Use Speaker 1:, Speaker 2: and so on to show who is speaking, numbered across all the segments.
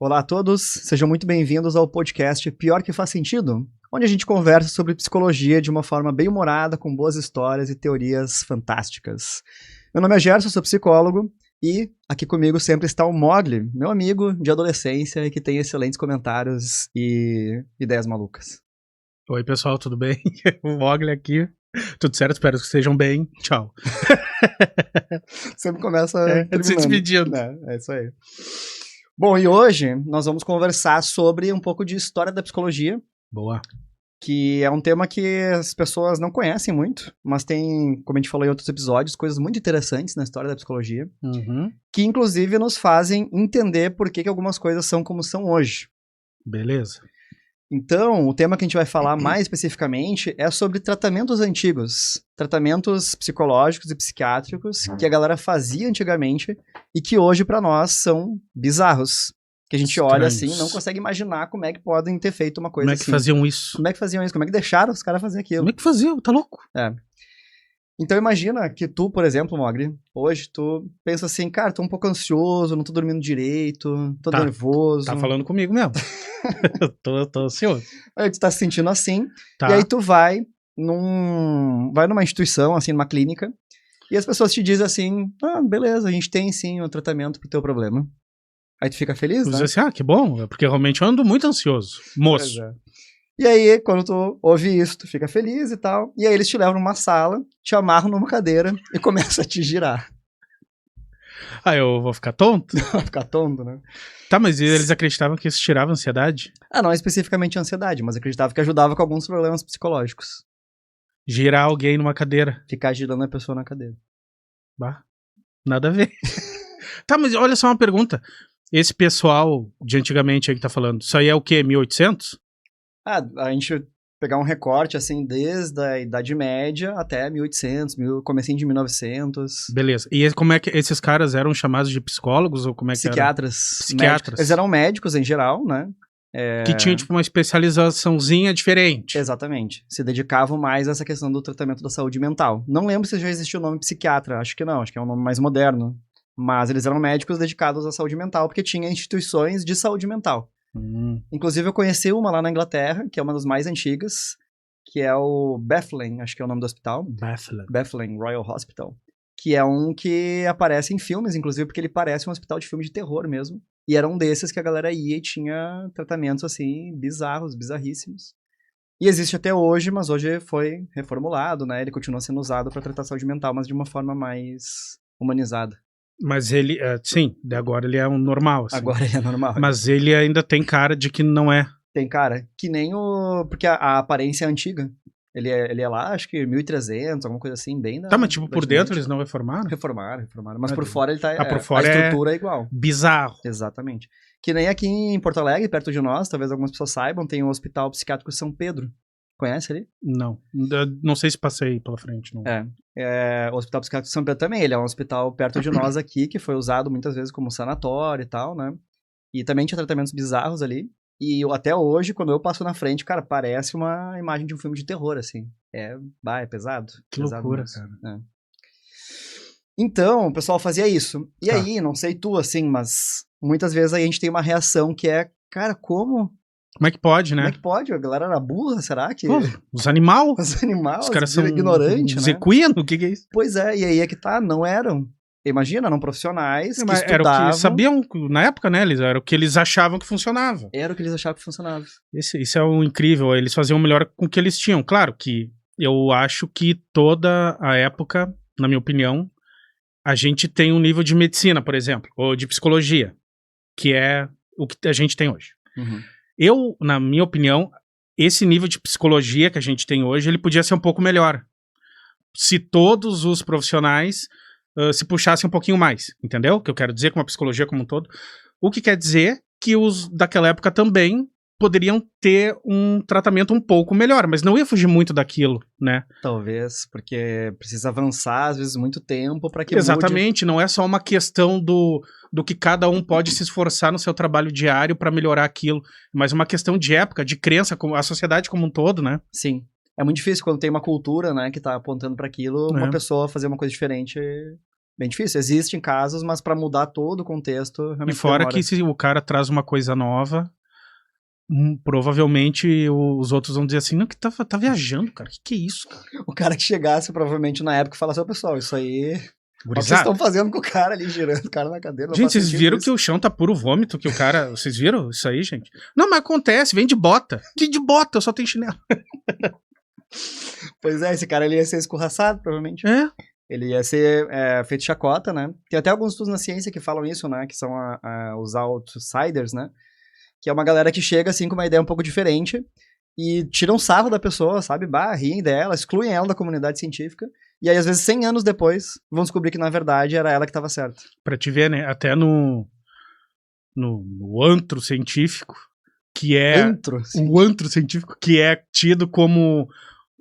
Speaker 1: Olá a todos, sejam muito bem-vindos ao podcast Pior que Faz Sentido, onde a gente conversa sobre psicologia de uma forma bem humorada, com boas histórias e teorias fantásticas. Meu nome é Gerson, sou psicólogo, e aqui comigo sempre está o Mogli, meu amigo de adolescência e que tem excelentes comentários e ideias malucas.
Speaker 2: Oi pessoal, tudo bem? O Mogli aqui. Tudo certo? Espero que estejam bem. Tchau.
Speaker 1: Sempre começa
Speaker 2: se despedindo.
Speaker 1: É isso aí. Bom, e hoje nós vamos conversar sobre um pouco de história da psicologia.
Speaker 2: Boa.
Speaker 1: Que é um tema que as pessoas não conhecem muito, mas tem, como a gente falou em outros episódios, coisas muito interessantes na história da psicologia, que inclusive nos fazem entender por que algumas coisas são como são hoje.
Speaker 2: Beleza.
Speaker 1: Então, o tema que a gente vai falar mais especificamente é sobre tratamentos antigos, tratamentos psicológicos e psiquiátricos que a galera fazia antigamente e que hoje pra nós são bizarros. Que a gente
Speaker 2: Estranhos.
Speaker 1: olha assim e não consegue imaginar como é que podem ter feito uma coisa assim.
Speaker 2: Como é que faziam isso?
Speaker 1: Como é que faziam isso? Como é que deixaram os caras fazer aquilo?
Speaker 2: Como é que faziam? Tá louco?
Speaker 1: É. Então imagina que tu, por exemplo, Mogli, hoje tu pensa assim, cara, tô um pouco ansioso, não tô dormindo direito, tô nervoso.
Speaker 2: Tá falando comigo mesmo. tô ansioso.
Speaker 1: Aí tu tá se sentindo assim,
Speaker 2: Tá.
Speaker 1: e aí tu vai numa instituição, assim, numa clínica, e as pessoas te dizem assim, beleza, a gente tem sim um tratamento pro teu problema. Aí tu fica feliz,
Speaker 2: Tu
Speaker 1: né?
Speaker 2: diz assim, que bom, porque realmente eu ando muito ansioso, moço.
Speaker 1: Pois é. E aí, quando tu ouve isso, tu fica feliz e tal. E aí eles te levam numa sala, te amarram numa cadeira e começam a te girar.
Speaker 2: Eu vou ficar tonto?
Speaker 1: Vai ficar tonto, né?
Speaker 2: Tá, mas eles acreditavam que isso tirava a ansiedade?
Speaker 1: Não especificamente a ansiedade, mas acreditava que ajudava com alguns problemas psicológicos.
Speaker 2: Girar alguém numa cadeira.
Speaker 1: Ficar girando a pessoa na cadeira.
Speaker 2: Bah, nada a ver. Tá, mas olha só uma pergunta. Esse pessoal de antigamente aí que tá falando, isso aí é o quê? 1800?
Speaker 1: A gente pegar um recorte, assim, desde a Idade Média até 1800, comecinho de 1900.
Speaker 2: Beleza. E como é que esses caras eram chamados de psicólogos ou como é que
Speaker 1: Psiquiatras.
Speaker 2: era? Psiquiatras.
Speaker 1: Eles eram médicos em geral, né?
Speaker 2: Que tinha tipo uma especializaçãozinha diferente.
Speaker 1: Exatamente. Se dedicavam mais a essa questão do tratamento da saúde mental. Não lembro se já existiu o nome psiquiatra, acho que não, acho que é um nome mais moderno. Mas eles eram médicos dedicados à saúde mental, porque tinha instituições de saúde mental. Inclusive eu conheci uma lá na Inglaterra, que é uma das mais antigas, que é o Bethlehem, acho que é o nome do hospital. Bethlehem Royal Hospital. Que é um que aparece em filmes, inclusive, porque ele parece um hospital de filme de terror mesmo. E era um desses que a galera ia e tinha tratamentos, assim, bizarros, bizarríssimos. E existe até hoje, mas hoje foi reformulado, né? Ele continua sendo usado para tratar saúde mental, mas de uma forma mais humanizada.
Speaker 2: Mas ele, sim, agora ele é um normal, assim.
Speaker 1: Agora ele é normal.
Speaker 2: Mas ele ainda tem cara de que não é.
Speaker 1: Tem cara, que nem o... Porque a aparência é antiga. Ele é lá, acho que 1300, alguma coisa assim, bem da...
Speaker 2: Tá, mas tipo, por dentro eles não reformaram?
Speaker 1: Reformaram. Mas por fora ele tá...
Speaker 2: por fora
Speaker 1: a estrutura é igual.
Speaker 2: Bizarro.
Speaker 1: Exatamente. Que nem aqui em Porto Alegre, perto de nós, talvez algumas pessoas saibam, tem o Hospital Psiquiátrico São Pedro. Conhece ali?
Speaker 2: Não. Não sei se passei pela frente. Não.
Speaker 1: O Hospital Psiquiátrico São Pedro também, ele é um hospital perto de nós aqui, que foi usado muitas vezes como sanatório e tal, né? E também tinha tratamentos bizarros ali. E até hoje, quando eu passo na frente, cara, parece uma imagem de um filme de terror, assim. É pesado.
Speaker 2: Que
Speaker 1: pesado
Speaker 2: loucura,
Speaker 1: mesmo.
Speaker 2: cara.
Speaker 1: Então, o pessoal fazia isso. E aí, não sei tu, assim, mas muitas vezes aí a gente tem uma reação que é, cara, como...
Speaker 2: Como é que pode, né?
Speaker 1: Como é que pode? A galera era burra, será que...
Speaker 2: Pô, os animais?
Speaker 1: Os
Speaker 2: caras são
Speaker 1: ignorantes, né?
Speaker 2: equinos? O que é isso?
Speaker 1: Pois é, e aí é que tá, não eram. Imagina, eram profissionais que
Speaker 2: mas
Speaker 1: estudavam...
Speaker 2: Era o que sabiam, na época, né? Era o que eles achavam que funcionava.
Speaker 1: Era o que eles achavam que funcionava.
Speaker 2: Isso é o incrível, eles faziam o melhor com o que eles tinham. Claro que eu acho que toda a época, na minha opinião, a gente tem um nível de medicina, por exemplo, ou de psicologia, que é o que a gente tem hoje. Na minha opinião, esse nível de psicologia que a gente tem hoje, ele podia ser um pouco melhor. Se todos os profissionais se puxassem um pouquinho mais, entendeu? O que eu quero dizer com a psicologia como um todo. O que quer dizer que os daquela época também poderiam ter um tratamento um pouco melhor, mas não ia fugir muito daquilo, né?
Speaker 1: Talvez, porque precisa avançar, às vezes, muito tempo para que
Speaker 2: Exatamente, não é só uma questão do que cada um pode se esforçar no seu trabalho diário para melhorar aquilo, mas uma questão de época, de crença, a sociedade como um todo, né?
Speaker 1: Sim. É muito difícil quando tem uma cultura, né, que tá apontando para aquilo, uma pessoa fazer uma coisa diferente Bem difícil. Existem casos, mas pra mudar todo o contexto,
Speaker 2: E
Speaker 1: realmente
Speaker 2: fora
Speaker 1: demora.
Speaker 2: que se o cara traz uma coisa nova, provavelmente os outros vão dizer assim, não, que tá viajando, cara, que é isso, cara?
Speaker 1: O cara que chegasse, provavelmente, na época, e falasse, ô, pessoal, isso aí... Olha o que vocês
Speaker 2: Gurizada.
Speaker 1: estão fazendo com o cara ali, girando o cara na cadeira. Não
Speaker 2: Gente,
Speaker 1: faz
Speaker 2: vocês
Speaker 1: sentido
Speaker 2: viram
Speaker 1: isso.
Speaker 2: que o chão tá puro vômito, que o cara... Vocês viram isso aí, gente? Não, mas acontece, vem de bota. Que de bota? Eu só tenho chinelo.
Speaker 1: Pois é, esse cara ele ia ser escorraçado, provavelmente.
Speaker 2: É?
Speaker 1: Ele ia ser feito chacota, né? Tem até alguns estudos na ciência que falam isso, né? Que são os outsiders, né? Que é uma galera que chega, assim, com uma ideia um pouco diferente e tira um sarro da pessoa, sabe? Riem dela, excluem ela da comunidade científica. E aí, às vezes, 100 anos depois, vão descobrir que, na verdade, era ela que estava certa.
Speaker 2: Pra te ver, né? Até no antro científico, que é...
Speaker 1: Antro, assim.
Speaker 2: O antro científico, que é tido como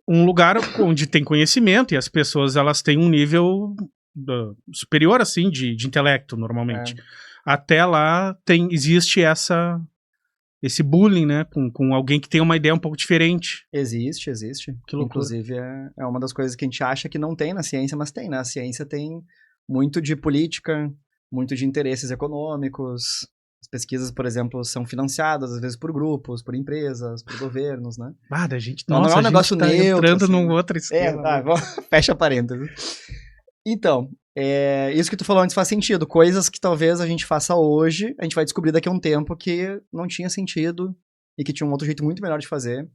Speaker 2: um lugar onde tem conhecimento e as pessoas, elas têm um nível superior, assim, de intelecto, normalmente. Até lá existe esse bullying, né, com alguém que tem uma ideia um pouco diferente.
Speaker 1: Existe.
Speaker 2: Que loucura.
Speaker 1: Inclusive, é uma das coisas que a gente acha que não tem na ciência, mas tem, né? A ciência tem muito de política, muito de interesses econômicos. As pesquisas, por exemplo, são financiadas, às vezes, por grupos, por empresas, por governos, né?
Speaker 2: Da gente,
Speaker 1: Então,
Speaker 2: nossa,
Speaker 1: não é um negócio
Speaker 2: a gente tá
Speaker 1: neutro,
Speaker 2: entrando
Speaker 1: assim.
Speaker 2: num outro esquema.
Speaker 1: Tá, fecha parênteses. Então, isso que tu falou antes faz sentido. Coisas que talvez a gente faça hoje, a gente vai descobrir daqui a um tempo que não tinha sentido e que tinha um outro jeito muito melhor de fazer.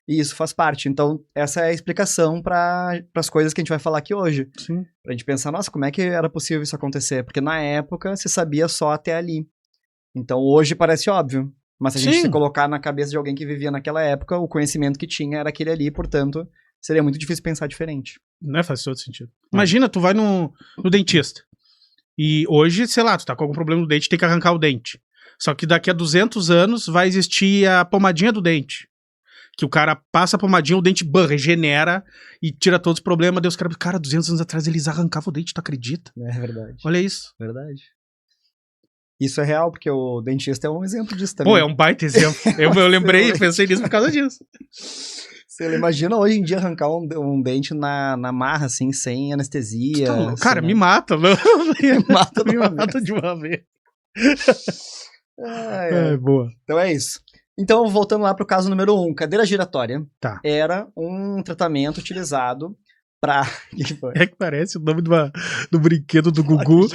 Speaker 1: E isso faz parte. Então, essa é a explicação para as coisas que a gente vai falar aqui hoje.
Speaker 2: Sim.
Speaker 1: Pra gente pensar, nossa, como é que era possível isso acontecer? Porque na época se sabia só até ali. Então, hoje parece óbvio. Mas se a gente se colocar na cabeça de alguém que vivia naquela época, o conhecimento que tinha era aquele ali, portanto, seria muito difícil pensar diferente.
Speaker 2: Não faz todo sentido. Imagina, tu vai no dentista. E hoje, sei lá, tu tá com algum problema no dente, tem que arrancar o dente. Só que daqui a 200 anos vai existir a pomadinha do dente. Que o cara passa a pomadinha, o dente regenera e tira todos os problemas. Daí os caras, cara, 200 anos atrás eles arrancavam o dente, tu acredita?
Speaker 1: É verdade.
Speaker 2: Olha isso.
Speaker 1: Verdade. Isso é real, porque o dentista é um exemplo disso também.
Speaker 2: Pô, é um baita exemplo. Eu lembrei, pensei nisso por causa disso.
Speaker 1: Você imagina hoje em dia arrancar um dente na marra, assim, sem anestesia.
Speaker 2: Tá, cara, me mata, não. Me mata de uma vez. Boa.
Speaker 1: Então é isso. Então, voltando lá pro caso número 1, cadeira giratória.
Speaker 2: Tá.
Speaker 1: Era um tratamento utilizado pra...
Speaker 2: É que parece o nome do brinquedo do Gugu.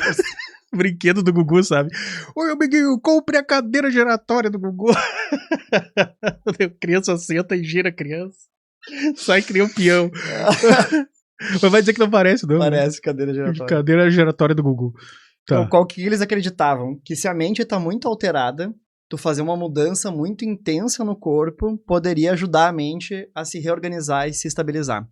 Speaker 2: Brinquedo do Gugu, sabe? Oi, amiguinho, compre a cadeira giratória do Gugu. A criança senta e gira a criança. Sai e cria um peão. Mas vai dizer que não parece, não.
Speaker 1: Parece cadeira giratória.
Speaker 2: Cadeira giratória do Gugu. Tá.
Speaker 1: Então, qual que eles acreditavam? Que se a mente tá muito alterada, tu fazer uma mudança muito intensa no corpo poderia ajudar a mente a se reorganizar e se estabilizar.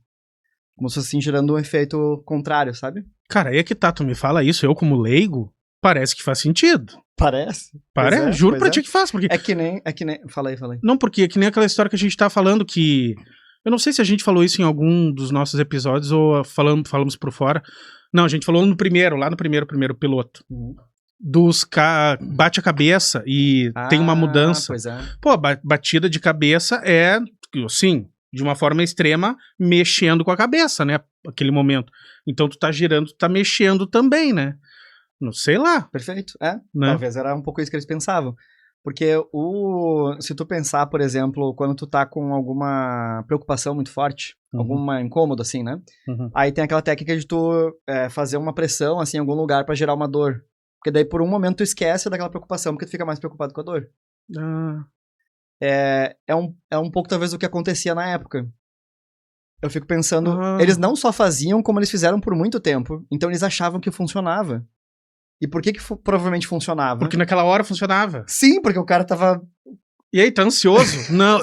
Speaker 1: Como se fosse assim, gerando um efeito contrário, sabe?
Speaker 2: Cara, aí é que tá, tu me fala isso, eu como leigo, parece que faz sentido.
Speaker 1: Parece?
Speaker 2: Parece? Juro pra ti que faz, porque...
Speaker 1: É que nem... Fala aí.
Speaker 2: Não, porque é que nem aquela história que a gente tá falando que... Eu não sei se a gente falou isso em algum dos nossos episódios ou falamos por fora. Não, a gente falou lá no primeiro piloto.
Speaker 1: Uhum.
Speaker 2: Dos bate a cabeça e tem uma mudança.
Speaker 1: Pois é.
Speaker 2: Pô, batida de cabeça é, assim, de uma forma extrema, mexendo com a cabeça, né? Aquele momento. Então tu tá girando, tu tá mexendo também, né? Não sei lá.
Speaker 1: Perfeito,
Speaker 2: né?
Speaker 1: Talvez era um pouco isso que eles pensavam. Porque se tu pensar, por exemplo, quando tu tá com alguma preocupação muito forte, alguma incômodo, assim, né? Aí tem aquela técnica de tu fazer uma pressão, assim, em algum lugar pra gerar uma dor. Porque daí, por um momento, tu esquece daquela preocupação, porque tu fica mais preocupado com a dor. É um pouco, talvez, o que acontecia na época. Eu fico pensando, eles não só faziam, como eles fizeram por muito tempo. Então, eles achavam que funcionava. E por que provavelmente funcionava?
Speaker 2: Porque naquela hora funcionava.
Speaker 1: Sim, porque o cara tava...
Speaker 2: E aí, tá ansioso? Não.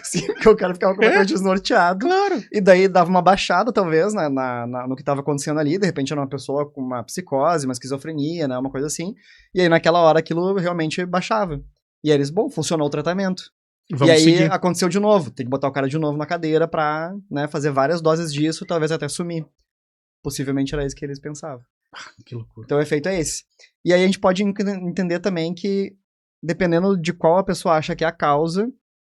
Speaker 1: Sim, porque o cara ficava completamente desnorteado.
Speaker 2: Claro.
Speaker 1: E daí dava uma baixada, talvez, né, no que tava acontecendo ali. De repente era uma pessoa com uma psicose, uma esquizofrenia, né, uma coisa assim. E aí naquela hora aquilo realmente baixava. E aí eles, funcionou o tratamento.
Speaker 2: Vamos
Speaker 1: e aí
Speaker 2: seguir.
Speaker 1: Aconteceu de novo. Tem que botar o cara de novo na cadeira pra, né, fazer várias doses disso, talvez até sumir. Possivelmente era isso que eles pensavam.
Speaker 2: Que loucura.
Speaker 1: Então o efeito é esse. E aí a gente pode entender também que, dependendo de qual a pessoa acha que é a causa,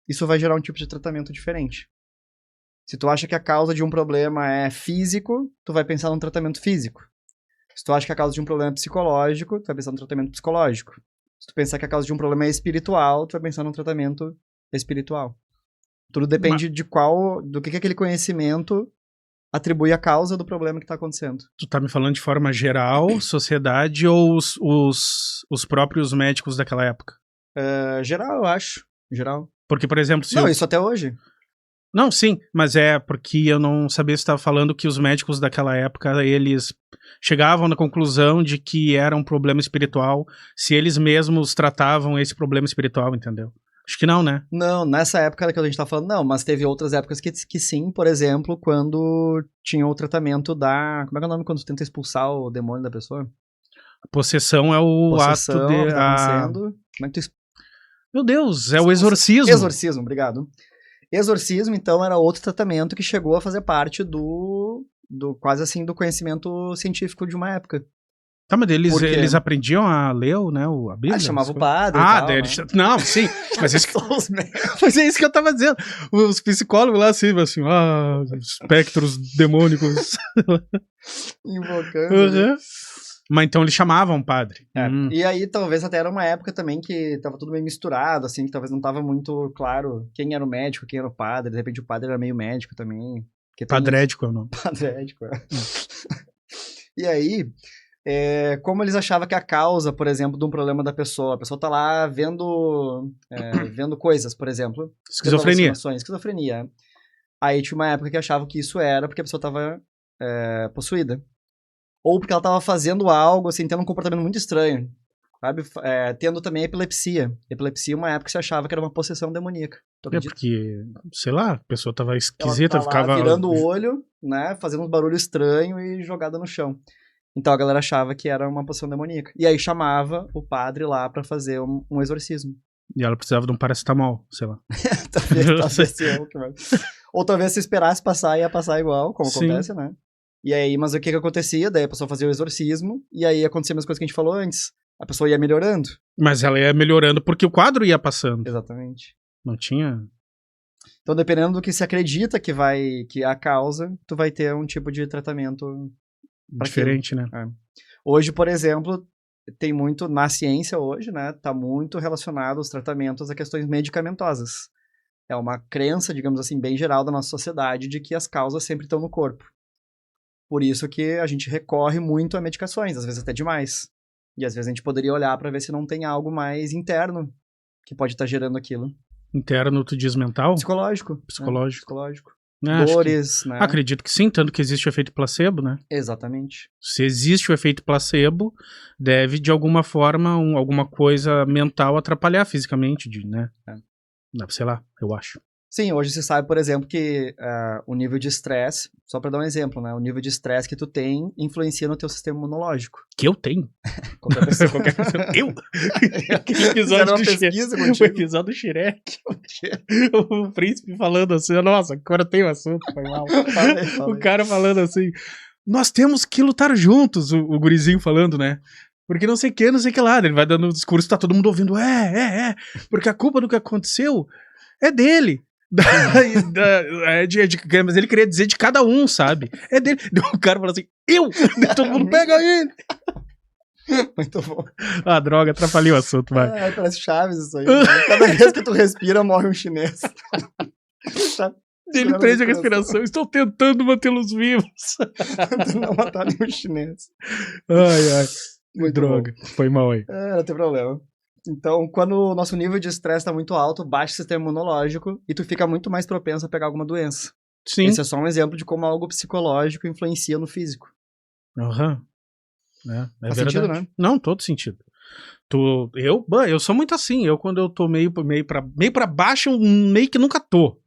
Speaker 1: isso vai gerar um tipo de tratamento diferente. Se tu acha que a causa de um problema é físico, tu vai pensar num tratamento físico. Se tu acha que a causa de um problema é psicológico, tu vai pensar num tratamento psicológico. Se tu pensar que a causa de um problema é espiritual, tu vai pensar num tratamento espiritual. Tudo depende do que aquele conhecimento atribui a causa do problema que está acontecendo.
Speaker 2: Tu tá me falando de forma geral, sociedade ou os próprios médicos daquela época?
Speaker 1: Geral, eu acho. Geral.
Speaker 2: Porque, por exemplo... Se
Speaker 1: não, isso até hoje.
Speaker 2: Não, sim, mas é porque eu não sabia se estava falando que os médicos daquela época, eles chegavam na conclusão de que era um problema espiritual, se eles mesmos tratavam esse problema espiritual, entendeu? Acho que não, né?
Speaker 1: Não, nessa época que a gente tá falando, não, mas teve outras épocas que sim, por exemplo, quando tinha o tratamento da... Como é que é o nome quando tu tenta expulsar o demônio da pessoa?
Speaker 2: A possessão é o
Speaker 1: Possessão,
Speaker 2: ato de...
Speaker 1: que tá acontecendo. Como é que tu...
Speaker 2: Meu Deus, é o exorcismo.
Speaker 1: Exorcismo, obrigado. Exorcismo, então, era outro tratamento que chegou a fazer parte do quase assim, do conhecimento científico de uma época.
Speaker 2: Tá, mas eles aprendiam a ler, né, a Bíblia?
Speaker 1: Chamava o padre
Speaker 2: Não, sim, mas mas é isso que eu tava dizendo. Os psicólogos lá, assim, espectros demônicos.
Speaker 1: Invocando.
Speaker 2: Uhum. Mas então eles chamavam o padre.
Speaker 1: E aí talvez até era uma época também que tava tudo meio misturado, assim, que talvez não tava muito claro quem era o médico, quem era o padre. De repente o padre era meio médico também.
Speaker 2: Padrédico é o nome.
Speaker 1: Padrédico, é. E aí, como eles achavam que a causa, por exemplo, de um problema da pessoa, a pessoa tá lá vendo coisas, por exemplo. Esquizofrenia. Aí tinha uma época que achavam que isso era porque a pessoa tava possuída. Ou porque ela tava fazendo algo, assim, tendo um comportamento muito estranho, sabe? Tendo também epilepsia. Epilepsia, uma época que se achava que era uma possessão demoníaca.
Speaker 2: Porque, sei lá, a pessoa tava esquisita,
Speaker 1: ela ficava virando o olho, né? Fazendo uns barulhos estranhos e jogada no chão. Então a galera achava que era uma possessão demoníaca. E aí chamava o padre lá pra fazer um exorcismo.
Speaker 2: E ela precisava de um paracetamol, sei lá.
Speaker 1: Ou talvez se esperasse passar, ia passar igual, como acontece, né? E aí, mas o que acontecia? Daí a pessoa fazia o exorcismo, e aí acontecia as coisas que a gente falou antes. A pessoa ia melhorando.
Speaker 2: Mas ela ia melhorando porque o quadro ia passando.
Speaker 1: Exatamente.
Speaker 2: Não tinha...
Speaker 1: Então, dependendo do que se acredita que é a causa, tu vai ter um tipo de tratamento
Speaker 2: diferente, né?
Speaker 1: Hoje, por exemplo, tem muito, na ciência hoje, né? Tá muito relacionado os tratamentos a questões medicamentosas. É uma crença, digamos assim, bem geral da nossa sociedade de que as causas sempre estão no corpo. Por isso que a gente recorre muito a medicações, às vezes até demais. E às vezes a gente poderia olhar para ver se não tem algo mais interno que pode estar gerando aquilo.
Speaker 2: Interno, tu diz mental?
Speaker 1: Psicológico.
Speaker 2: Psicológico.
Speaker 1: Dores, né?
Speaker 2: Acredito que sim, tanto que existe o efeito placebo, né?
Speaker 1: Exatamente.
Speaker 2: Se existe o efeito placebo, deve de alguma forma, alguma coisa mental atrapalhar fisicamente, né? Sei lá, eu acho.
Speaker 1: Sim, hoje se sabe, por exemplo, que o nível de estresse, só para dar um exemplo, né? O nível de estresse que tu tem influencia no teu sistema imunológico.
Speaker 2: Que eu tenho?
Speaker 1: Qualquer pessoa.
Speaker 2: Eu? Aquele episódio o episódio do Shrek. O príncipe falando assim, nossa, agora tem um assunto, foi mal. Falei. O cara falando assim, nós temos que lutar juntos, o gurizinho falando, né? Porque não sei o que lá. Ele vai dando um discurso, tá todo mundo ouvindo, porque a culpa do que aconteceu é dele. Mas ele queria dizer de cada um, sabe? É dele. O cara fala assim, todo mundo pega ele.
Speaker 1: Muito bom.
Speaker 2: Droga, atrapalhei o assunto, vai.
Speaker 1: Parece Chaves isso aí. Né? Cada vez que tu respira, morre um chinês.
Speaker 2: Ele prende a respiração. Estou tentando mantê-los vivos.
Speaker 1: Não matar nenhum chinês.
Speaker 2: Ai.
Speaker 1: Muito
Speaker 2: droga. Bom. Foi mal aí.
Speaker 1: Não tem problema. Então, quando o nosso nível de estresse está muito alto, baixa o sistema imunológico e tu fica muito mais propenso a pegar alguma doença.
Speaker 2: Sim.
Speaker 1: Esse é só um exemplo de como algo psicológico influencia no físico.
Speaker 2: Aham.
Speaker 1: Faz sentido, né?
Speaker 2: Não, todo sentido. Eu sou muito assim. Quando eu tô meio pra baixo, eu meio que nunca tô.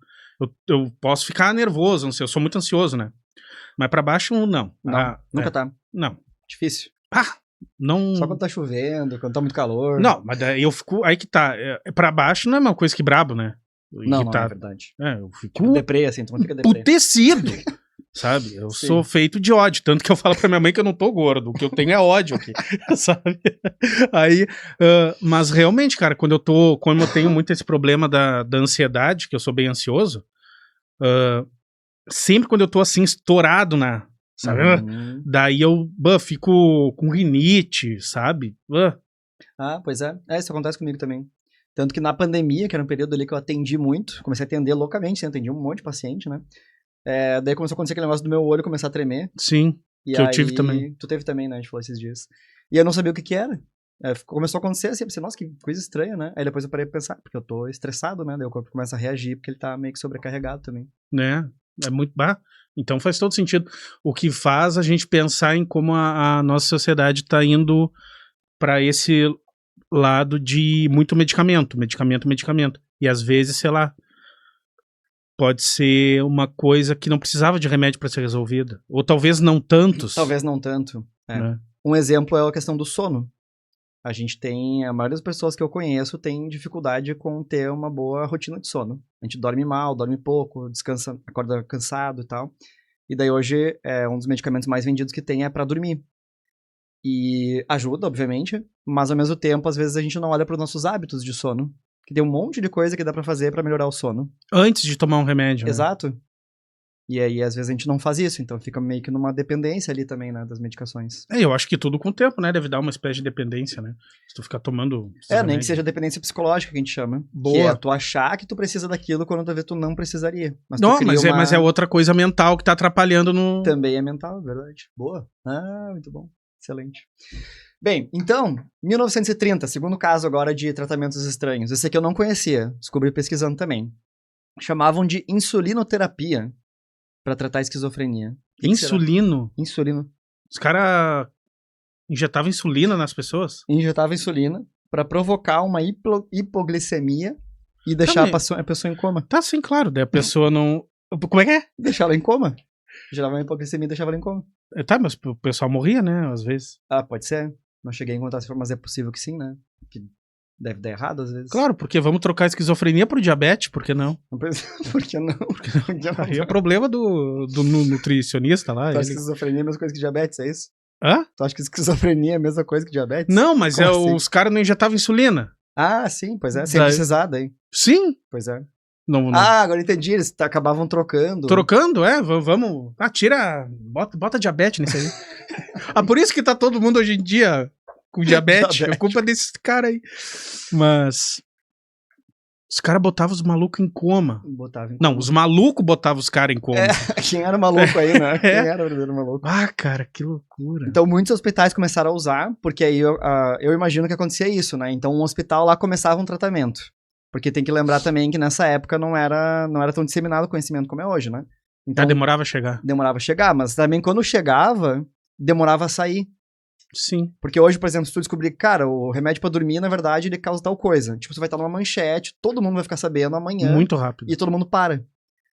Speaker 2: Eu posso ficar nervoso, não sei, eu sou muito ansioso, né? Mas pra baixo, não.
Speaker 1: Nunca tá.
Speaker 2: Não.
Speaker 1: Difícil.
Speaker 2: Não...
Speaker 1: Só quando tá chovendo, quando tá muito calor.
Speaker 2: Não, mas daí eu fico... Aí que tá. Pra baixo não é uma coisa que brabo, né?
Speaker 1: Não, é verdade.
Speaker 2: Eu fico...
Speaker 1: Tipo deprê, assim, tu não fica deprê.
Speaker 2: Putecido, sabe? Eu sou feito de ódio. Tanto que eu falo pra minha mãe que eu não tô gordo. O que eu tenho é ódio aqui, sabe? Aí... mas realmente, cara, como eu tenho muito esse problema da ansiedade, que eu sou bem ansioso... sempre quando eu tô assim, estourado sabe?
Speaker 1: Uhum.
Speaker 2: Daí eu fico com rinite, sabe?
Speaker 1: Pois é. Isso acontece comigo também. Tanto que na pandemia, que era um período ali que eu atendi muito, comecei a atender loucamente, né? Atendi um monte de paciente, né? Daí começou a acontecer aquele negócio do meu olho começar a tremer.
Speaker 2: Sim,
Speaker 1: E
Speaker 2: que
Speaker 1: aí,
Speaker 2: eu tive também.
Speaker 1: tu teve também, né? A gente falou esses dias. E eu não sabia o que que era. Começou a acontecer assim, eu pensei, nossa, que coisa estranha, né? Aí depois eu parei pra pensar, porque eu tô estressado, né? Daí o corpo começa a reagir, porque ele tá meio que sobrecarregado também.
Speaker 2: Né? É muito. Então faz todo sentido. O que faz a gente pensar em como a nossa sociedade tá indo para esse lado de muito medicamento. E às vezes, sei lá, pode ser uma coisa que não precisava de remédio para ser resolvida. Ou talvez não tantos.
Speaker 1: Talvez não tanto.
Speaker 2: Né?
Speaker 1: Um exemplo é a questão do sono. A maioria das pessoas que eu conheço tem dificuldade com ter uma boa rotina de sono. A gente dorme mal, dorme pouco, descansa, acorda cansado e tal. E daí hoje, um dos medicamentos mais vendidos que tem é pra dormir. E ajuda, obviamente, mas ao mesmo tempo, às vezes a gente não olha para os nossos hábitos de sono. Que tem um monte de coisa que dá pra fazer pra melhorar o sono.
Speaker 2: Antes de tomar um remédio.
Speaker 1: Exato. Né? E aí, às vezes, a gente não faz isso, então fica meio que numa dependência ali também, né, das medicações.
Speaker 2: Eu acho que tudo com o tempo, né? Deve dar uma espécie de dependência, né? Se tu ficar tomando...
Speaker 1: Nem que seja dependência psicológica que a gente chama.
Speaker 2: Boa.
Speaker 1: Que é tu achar que tu precisa daquilo quando tu vê tu não precisaria. Mas
Speaker 2: não,
Speaker 1: tu
Speaker 2: mas é outra coisa mental que tá atrapalhando no...
Speaker 1: Também é mental, verdade. Boa. Muito bom. Excelente. Bem, então, 1930, segundo caso agora de tratamentos estranhos. Esse aqui eu não conhecia, descobri pesquisando também. Chamavam de insulinoterapia para tratar a esquizofrenia.
Speaker 2: Insulino?
Speaker 1: Insulino.
Speaker 2: Os caras injetavam insulina nas pessoas?
Speaker 1: Injetava insulina para provocar uma hipoglicemia e deixar a pessoa em coma.
Speaker 2: Tá, sim, claro. Daí a pessoa não... Como é que é?
Speaker 1: Deixar ela em coma. Gerava uma hipoglicemia e deixava ela em coma.
Speaker 2: Tá, mas o pessoal morria, né, às vezes.
Speaker 1: Pode ser. Não cheguei a encontrar essa informação, mas é possível que sim, né? Que deve dar errado às vezes.
Speaker 2: Claro, porque vamos trocar a esquizofrenia por diabetes, por que não?
Speaker 1: Por que não?
Speaker 2: Aí é problema do nutricionista lá.
Speaker 1: Tu acha que esquizofrenia é a mesma coisa que diabetes, é isso?
Speaker 2: Hã?
Speaker 1: Tu acha que esquizofrenia é a mesma coisa que diabetes?
Speaker 2: Não, mas assim? Os caras não injetavam insulina.
Speaker 1: Sim, pois é. Sem precisar daí.
Speaker 2: Sim.
Speaker 1: Pois é.
Speaker 2: Não.
Speaker 1: Agora entendi. Eles acabavam trocando.
Speaker 2: Trocando, vamos... tira... Bota diabetes nisso aí. Por isso que tá todo mundo hoje em dia com diabetes. É culpa desse cara aí. Mas... Os caras botavam os malucos em coma. Não, os malucos botavam os caras em coma.
Speaker 1: Quem era maluco aí, né? Quem era o verdadeiro maluco?
Speaker 2: Cara, que loucura.
Speaker 1: Então, muitos hospitais começaram a usar, porque aí eu imagino que acontecia isso, né? Então, um hospital lá começava um tratamento. Porque tem que lembrar também que nessa época não era tão disseminado o conhecimento como é hoje, né? Então,
Speaker 2: demorava a chegar.
Speaker 1: Demorava a chegar, mas também quando chegava, demorava a sair.
Speaker 2: Sim.
Speaker 1: Porque hoje, por exemplo, se tu descobrir, cara, o remédio pra dormir, na verdade, ele causa tal coisa. Tipo, você vai estar numa manchete, todo mundo vai ficar sabendo amanhã.
Speaker 2: Muito rápido.
Speaker 1: E todo mundo para.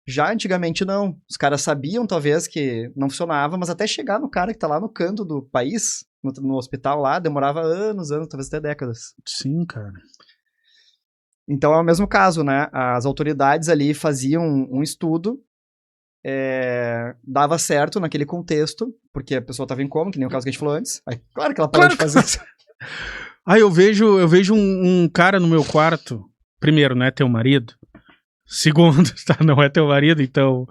Speaker 1: Já antigamente, não. Os caras sabiam, talvez, que não funcionava, mas até chegar no cara que tá lá no canto do país, no hospital lá, demorava anos, talvez até décadas.
Speaker 2: Sim, cara.
Speaker 1: Então é o mesmo caso, né? As autoridades ali faziam um estudo, dava certo naquele contexto, porque a pessoa estava em coma, que nem o caso que a gente falou antes. Aí, claro que ela parou de fazer isso.
Speaker 2: Eu vejo um cara no meu quarto. Primeiro, não é teu marido. Segundo, tá, não é teu marido, então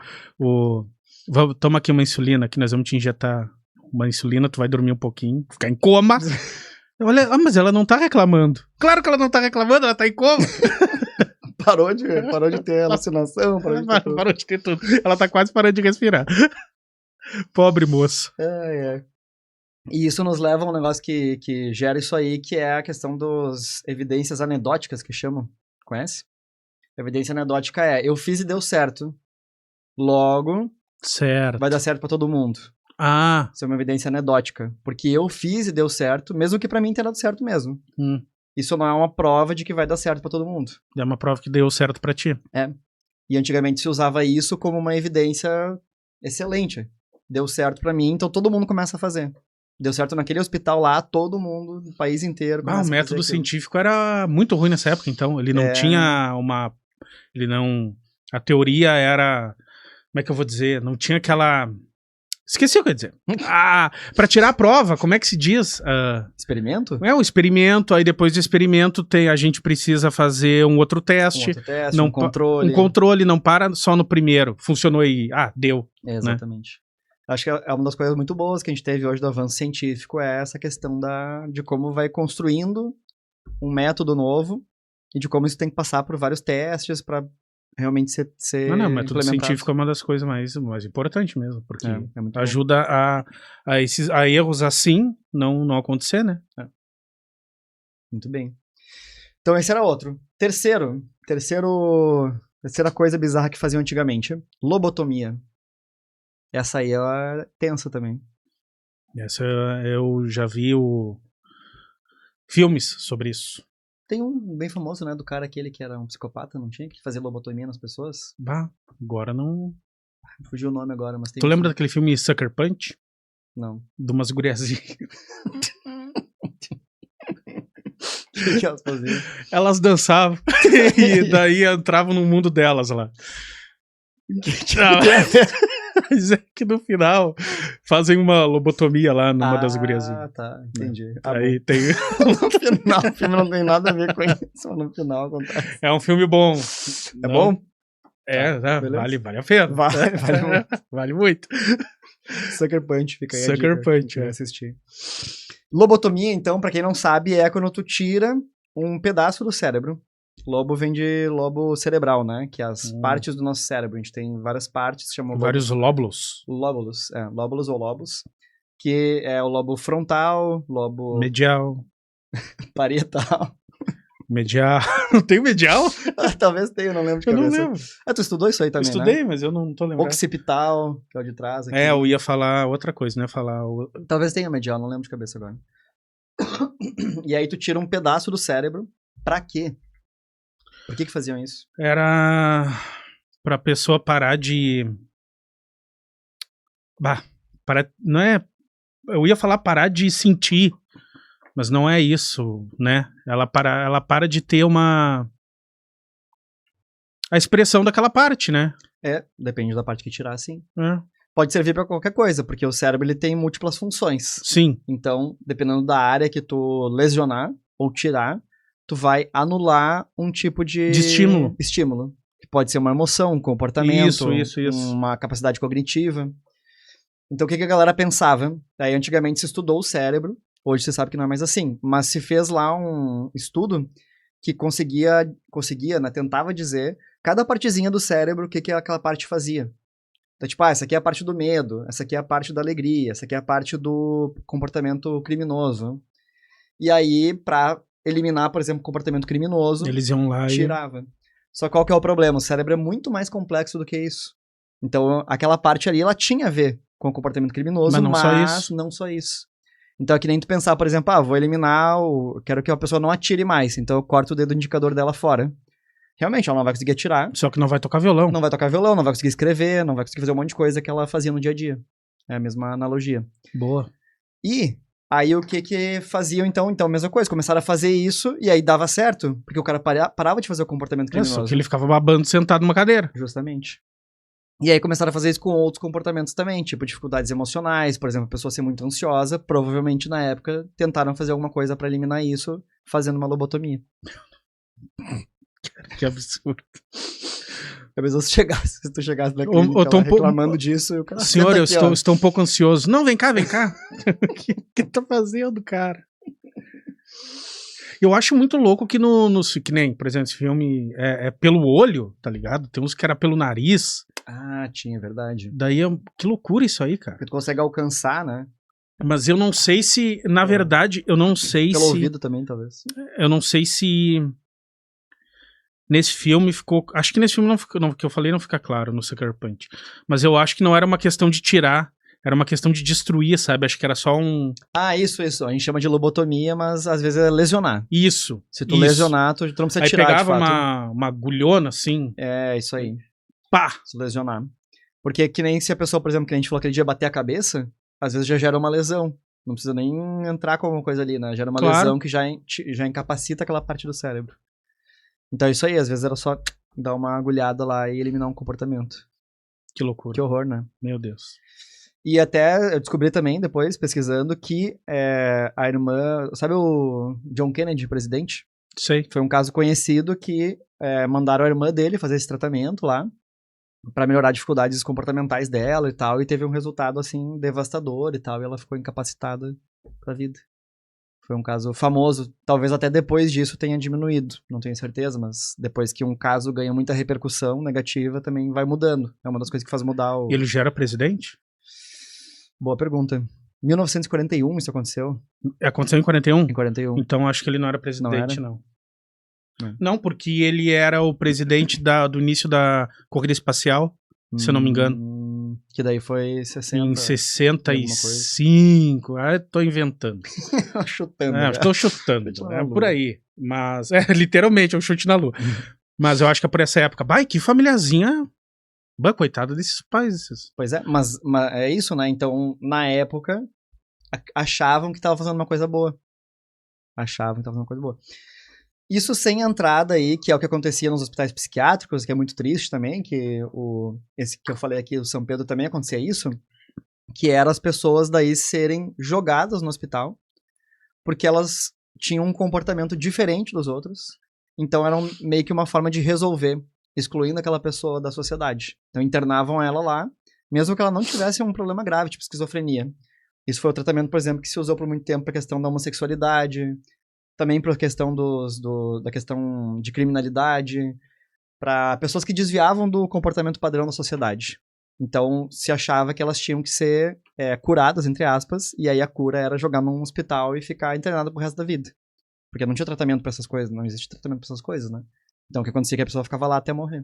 Speaker 2: toma aqui uma insulina, que nós vamos te injetar uma insulina, tu vai dormir um pouquinho, ficar em coma. Olha, mas ela não tá reclamando. Claro que ela não tá reclamando, ela tá em coma.
Speaker 1: Parou de ter alucinação.
Speaker 2: Parou de ter tudo. Ela tá quase parando de respirar. Pobre moço.
Speaker 1: E isso nos leva a um negócio que gera isso aí, que é a questão das evidências anedóticas, que chamam. Conhece? A evidência anedótica eu fiz e deu certo. Logo,
Speaker 2: certo.
Speaker 1: Vai dar certo pra todo mundo. Isso é uma evidência anedótica. Porque eu fiz e deu certo, mesmo que pra mim tenha dado certo mesmo. Isso não é uma prova de que vai dar certo pra todo mundo.
Speaker 2: É uma prova que deu certo pra ti.
Speaker 1: E antigamente se usava isso como uma evidência excelente. Deu certo pra mim, então todo mundo começa a fazer. Deu certo naquele hospital lá, todo mundo, o país inteiro começa a fazer.
Speaker 2: O método científico era muito ruim nessa época, então. Ele não tinha uma... A teoria era... Como é que eu vou dizer? Não tinha aquela Esqueci, quer dizer. Pra tirar a prova, como é que se diz?
Speaker 1: Experimento?
Speaker 2: É um experimento, aí depois do experimento a gente precisa fazer um outro teste.
Speaker 1: Um controle.
Speaker 2: Um controle, não para só no primeiro. Funcionou aí, deu.
Speaker 1: Exatamente. Né? Acho que é uma das coisas muito boas que a gente teve hoje do avanço científico, é essa questão de como vai construindo um método novo e de como isso tem que passar por vários testes para realmente ser
Speaker 2: Não, o método científico é uma das coisas mais importantes mesmo, porque
Speaker 1: muito
Speaker 2: ajuda a erros assim não acontecer, né?
Speaker 1: Muito bem. Então esse era outro. Terceira coisa bizarra que faziam antigamente, lobotomia. Essa aí é tensa também.
Speaker 2: Essa eu já vi filmes sobre isso.
Speaker 1: Tem um bem famoso, né, do cara aquele que era um psicopata, não tinha? Que fazia lobotomia nas pessoas.
Speaker 2: Agora não...
Speaker 1: Fugiu o nome agora, mas tem...
Speaker 2: Tu lembra daquele filme Sucker Punch?
Speaker 1: Não.
Speaker 2: De umas guriazinhas.
Speaker 1: O que elas faziam?
Speaker 2: Elas dançavam e daí entravam no mundo delas lá. Mas é que no final fazem uma lobotomia lá numa das guriazinhas.
Speaker 1: Tá, entendi.
Speaker 2: Aí tem...
Speaker 1: No final, o filme não tem nada a ver com isso, mas no final acontece.
Speaker 2: É um filme bom.
Speaker 1: É bom?
Speaker 2: Vale a pena. Vale muito.
Speaker 1: Sucker Punch, fica aí
Speaker 2: Sucker Punch,
Speaker 1: assistir. Lobotomia, então, pra quem não sabe, é quando tu tira um pedaço do cérebro. Lobo vem de lobo cerebral, né? Que é as partes do nosso cérebro. A gente tem várias partes, se chamam
Speaker 2: vários lóbulos.
Speaker 1: Lóbulos, lóbulos ou lobos. Que é o lobo frontal, lobo...
Speaker 2: medial.
Speaker 1: Parietal.
Speaker 2: Medial. Não tem medial?
Speaker 1: Talvez tenha, não lembro de cabeça.
Speaker 2: Eu não lembro.
Speaker 1: Tu estudou isso aí também,
Speaker 2: Estudei,
Speaker 1: né?
Speaker 2: mas eu não tô lembrando.
Speaker 1: Occipital, que é o de trás aqui.
Speaker 2: Eu ia falar outra coisa, né?
Speaker 1: Talvez tenha medial, não lembro de cabeça agora. E aí tu tira um pedaço do cérebro. Pra quê? Por que faziam isso?
Speaker 2: Era pra pessoa parar de... não é... Eu ia falar parar de sentir, mas não é isso, né? Ela para de ter a expressão daquela parte, né?
Speaker 1: Depende da parte que tirar, sim.
Speaker 2: É.
Speaker 1: Pode servir pra qualquer coisa, porque o cérebro ele tem múltiplas funções.
Speaker 2: Sim.
Speaker 1: Então, dependendo da área que tu lesionar ou tirar, tu vai anular um tipo de estímulo. Que pode ser uma emoção, um comportamento,
Speaker 2: isso.
Speaker 1: uma capacidade cognitiva. Então, o que a galera pensava? Aí, antigamente se estudou o cérebro, hoje você sabe que não é mais assim, mas se fez lá um estudo que conseguia, né, tentava dizer cada partezinha do cérebro, o que aquela parte fazia. Então, tipo, essa aqui é a parte do medo, essa aqui é a parte da alegria, essa aqui é a parte do comportamento criminoso. E aí, pra eliminar, por exemplo, comportamento criminoso,
Speaker 2: eles iam lá
Speaker 1: tirava. Só qual que é o problema? O cérebro é muito mais complexo do que isso. Então, aquela parte ali, ela tinha a ver com o comportamento criminoso, mas não só isso. Então, é que nem tu pensar, por exemplo, vou eliminar quero que a pessoa não atire mais, então eu corto o dedo indicador dela fora. Realmente, ela não vai conseguir atirar.
Speaker 2: Só que não vai tocar violão.
Speaker 1: Não vai tocar violão, não vai conseguir escrever, não vai conseguir fazer um monte de coisa que ela fazia no dia a dia. É a mesma analogia.
Speaker 2: Boa.
Speaker 1: E aí o que faziam então? Então, a mesma coisa, começaram a fazer isso e aí dava certo, porque o cara parava de fazer o comportamento criminoso.
Speaker 2: Só que ele ficava babando sentado numa cadeira.
Speaker 1: Justamente. E aí começaram a fazer isso com outros comportamentos também, tipo dificuldades emocionais, por exemplo, a pessoa ser muito ansiosa, provavelmente na época tentaram fazer alguma coisa pra eliminar isso, fazendo uma lobotomia.
Speaker 2: Que absurdo.
Speaker 1: Talvez se tu chegasse na clínica reclamando disso, o cara...
Speaker 2: Senhor, eu estou um pouco ansioso. Não, vem cá. O que tá fazendo, cara? Eu acho muito louco que que nem, por exemplo, esse filme é pelo olho, tá ligado? Tem uns que era pelo nariz.
Speaker 1: Tinha, verdade.
Speaker 2: Daí, que loucura isso aí, cara.
Speaker 1: Porque tu consegue alcançar, né?
Speaker 2: Mas eu não sei se, na verdade, eu não sei
Speaker 1: pelo ouvido também, talvez.
Speaker 2: Eu não sei se... Nesse filme ficou... Acho que nesse filme que eu falei não fica claro no Sucker Punch. Mas eu acho que não era uma questão de tirar, era uma questão de destruir, sabe? Acho que era só um...
Speaker 1: Isso. A gente chama de lobotomia, mas às vezes é lesionar.
Speaker 2: Isso.
Speaker 1: Se tu lesionar, tu não precisa tirar,
Speaker 2: pegava uma agulhona, assim.
Speaker 1: Isso aí.
Speaker 2: Pá!
Speaker 1: Se lesionar. Porque que nem se a pessoa, por exemplo, que a gente falou aquele dia, bater a cabeça, às vezes já gera uma lesão. Não precisa nem entrar com alguma coisa ali, né? Gera uma lesão que já incapacita aquela parte do cérebro. Então isso aí, às vezes era só dar uma agulhada lá e eliminar um comportamento.
Speaker 2: Que loucura.
Speaker 1: Que horror, né?
Speaker 2: Meu Deus.
Speaker 1: E até eu descobri também, depois, pesquisando, que a irmã... Sabe o John Kennedy, presidente?
Speaker 2: Sei.
Speaker 1: Foi um caso conhecido que mandaram a irmã dele fazer esse tratamento lá pra melhorar dificuldades comportamentais dela e tal, e teve um resultado, assim, devastador e tal, e ela ficou incapacitada pra vida. Foi um caso famoso, talvez até depois disso tenha diminuído, não tenho certeza, mas depois que um caso ganha muita repercussão negativa, também vai mudando. É uma das coisas que faz mudar o...
Speaker 2: E ele já era presidente?
Speaker 1: Boa pergunta. 1941 isso aconteceu?
Speaker 2: Aconteceu em 41?
Speaker 1: Em 41.
Speaker 2: Então acho que ele não era presidente, não.
Speaker 1: Não.
Speaker 2: Não, porque ele era o presidente do início da corrida espacial, se eu não me engano.
Speaker 1: Que daí foi 60.
Speaker 2: Em 65. Tô inventando.
Speaker 1: Chutando.
Speaker 2: Tô chutando. Por aí. Mas, literalmente, é um chute na lua. Mas eu acho que é por essa época. Vai, que famíliazinha. Coitado desses pais.
Speaker 1: Pois é, mas é isso, né? Então, na época, achavam que tava fazendo uma coisa boa. Isso sem entrada aí, que é o que acontecia nos hospitais psiquiátricos, que é muito triste também, que esse que eu falei aqui, o São Pedro, também acontecia isso, que era as pessoas daí serem jogadas no hospital, porque elas tinham um comportamento diferente dos outros, então era meio que uma forma de resolver, excluindo aquela pessoa da sociedade. Então internavam ela lá, mesmo que ela não tivesse um problema grave, tipo esquizofrenia. Isso foi o tratamento, por exemplo, que se usou por muito tempo para a questão da homossexualidade, também para a questão da questão de criminalidade, para pessoas que desviavam do comportamento padrão da sociedade. Então, se achava que elas tinham que ser curadas, entre aspas, e aí a cura era jogar num hospital e ficar internada pro resto da vida. Porque não tinha tratamento para essas coisas, não existe tratamento para essas coisas, né? Então, o que acontecia é que a pessoa ficava lá até morrer.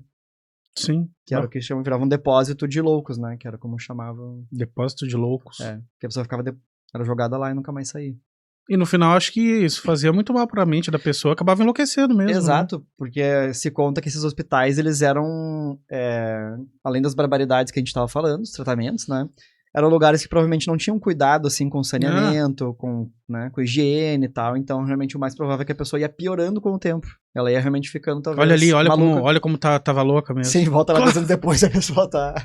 Speaker 2: Sim.
Speaker 1: Que era o que virava um depósito de loucos, né? Que era como chamavam.
Speaker 2: Depósito de loucos.
Speaker 1: Que a pessoa era jogada lá e nunca mais saía.
Speaker 2: E no final, acho que isso fazia muito mal pra mente da pessoa, acabava enlouquecendo mesmo.
Speaker 1: Exato,
Speaker 2: né?
Speaker 1: Porque se conta que esses hospitais, eles eram, além das barbaridades que a gente estava falando, os tratamentos, né? Eram lugares que provavelmente não tinham cuidado, assim, com saneamento, com higiene e tal. Então, realmente, o mais provável é que a pessoa ia piorando com o tempo. Ela ia realmente ficando, talvez,
Speaker 2: olha ali,
Speaker 1: olha
Speaker 2: como tava louca mesmo.
Speaker 1: Sim, volta lá 2 anos depois, a pessoa tá...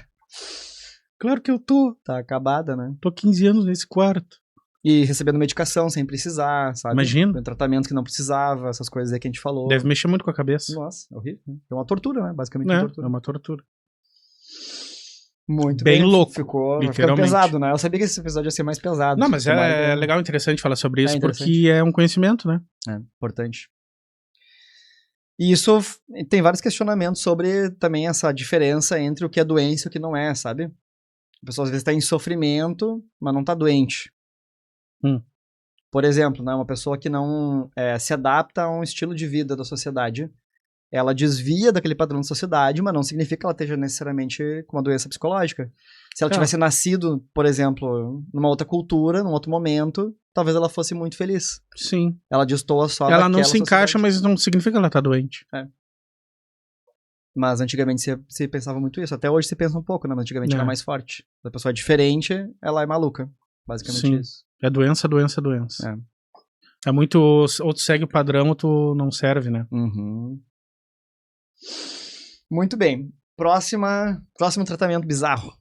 Speaker 2: Claro que eu tô.
Speaker 1: Tá acabada, né?
Speaker 2: Tô 15 anos nesse quarto.
Speaker 1: E recebendo medicação sem precisar, sabe?
Speaker 2: Imagina.
Speaker 1: Tratamentos que não precisava, essas coisas aí que a gente falou.
Speaker 2: Deve mexer muito com a cabeça.
Speaker 1: Nossa, é horrível. É uma tortura, né? Basicamente uma tortura.
Speaker 2: É uma tortura.
Speaker 1: Muito
Speaker 2: bem louco.
Speaker 1: Ficou pesado, né? Eu sabia que esse episódio ia ser mais pesado.
Speaker 2: Não, mas é legal e interessante falar sobre isso, porque é um conhecimento, né?
Speaker 1: É, importante. E isso tem vários questionamentos sobre também essa diferença entre o que é doença e o que não é, sabe? A pessoa às vezes tá em sofrimento, mas não tá doente. Por exemplo, né, uma pessoa que não se adapta a um estilo de vida da sociedade, ela desvia daquele padrão da sociedade, mas não significa que ela esteja necessariamente com uma doença psicológica. Se ela tivesse nascido, por exemplo, numa outra cultura, num outro momento, talvez ela fosse muito feliz.
Speaker 2: Sim.
Speaker 1: Ela destoa só
Speaker 2: ela não se encaixa, mas não significa que ela tá doente.
Speaker 1: Mas antigamente se pensava muito isso. Até hoje se pensa um pouco, né? Mas antigamente era mais forte. Se a pessoa é diferente, ela é maluca. Basicamente isso.
Speaker 2: É doença. É muito... Ou tu segue o padrão ou tu não serve, né?
Speaker 1: Uhum. Muito bem. Próximo tratamento bizarro.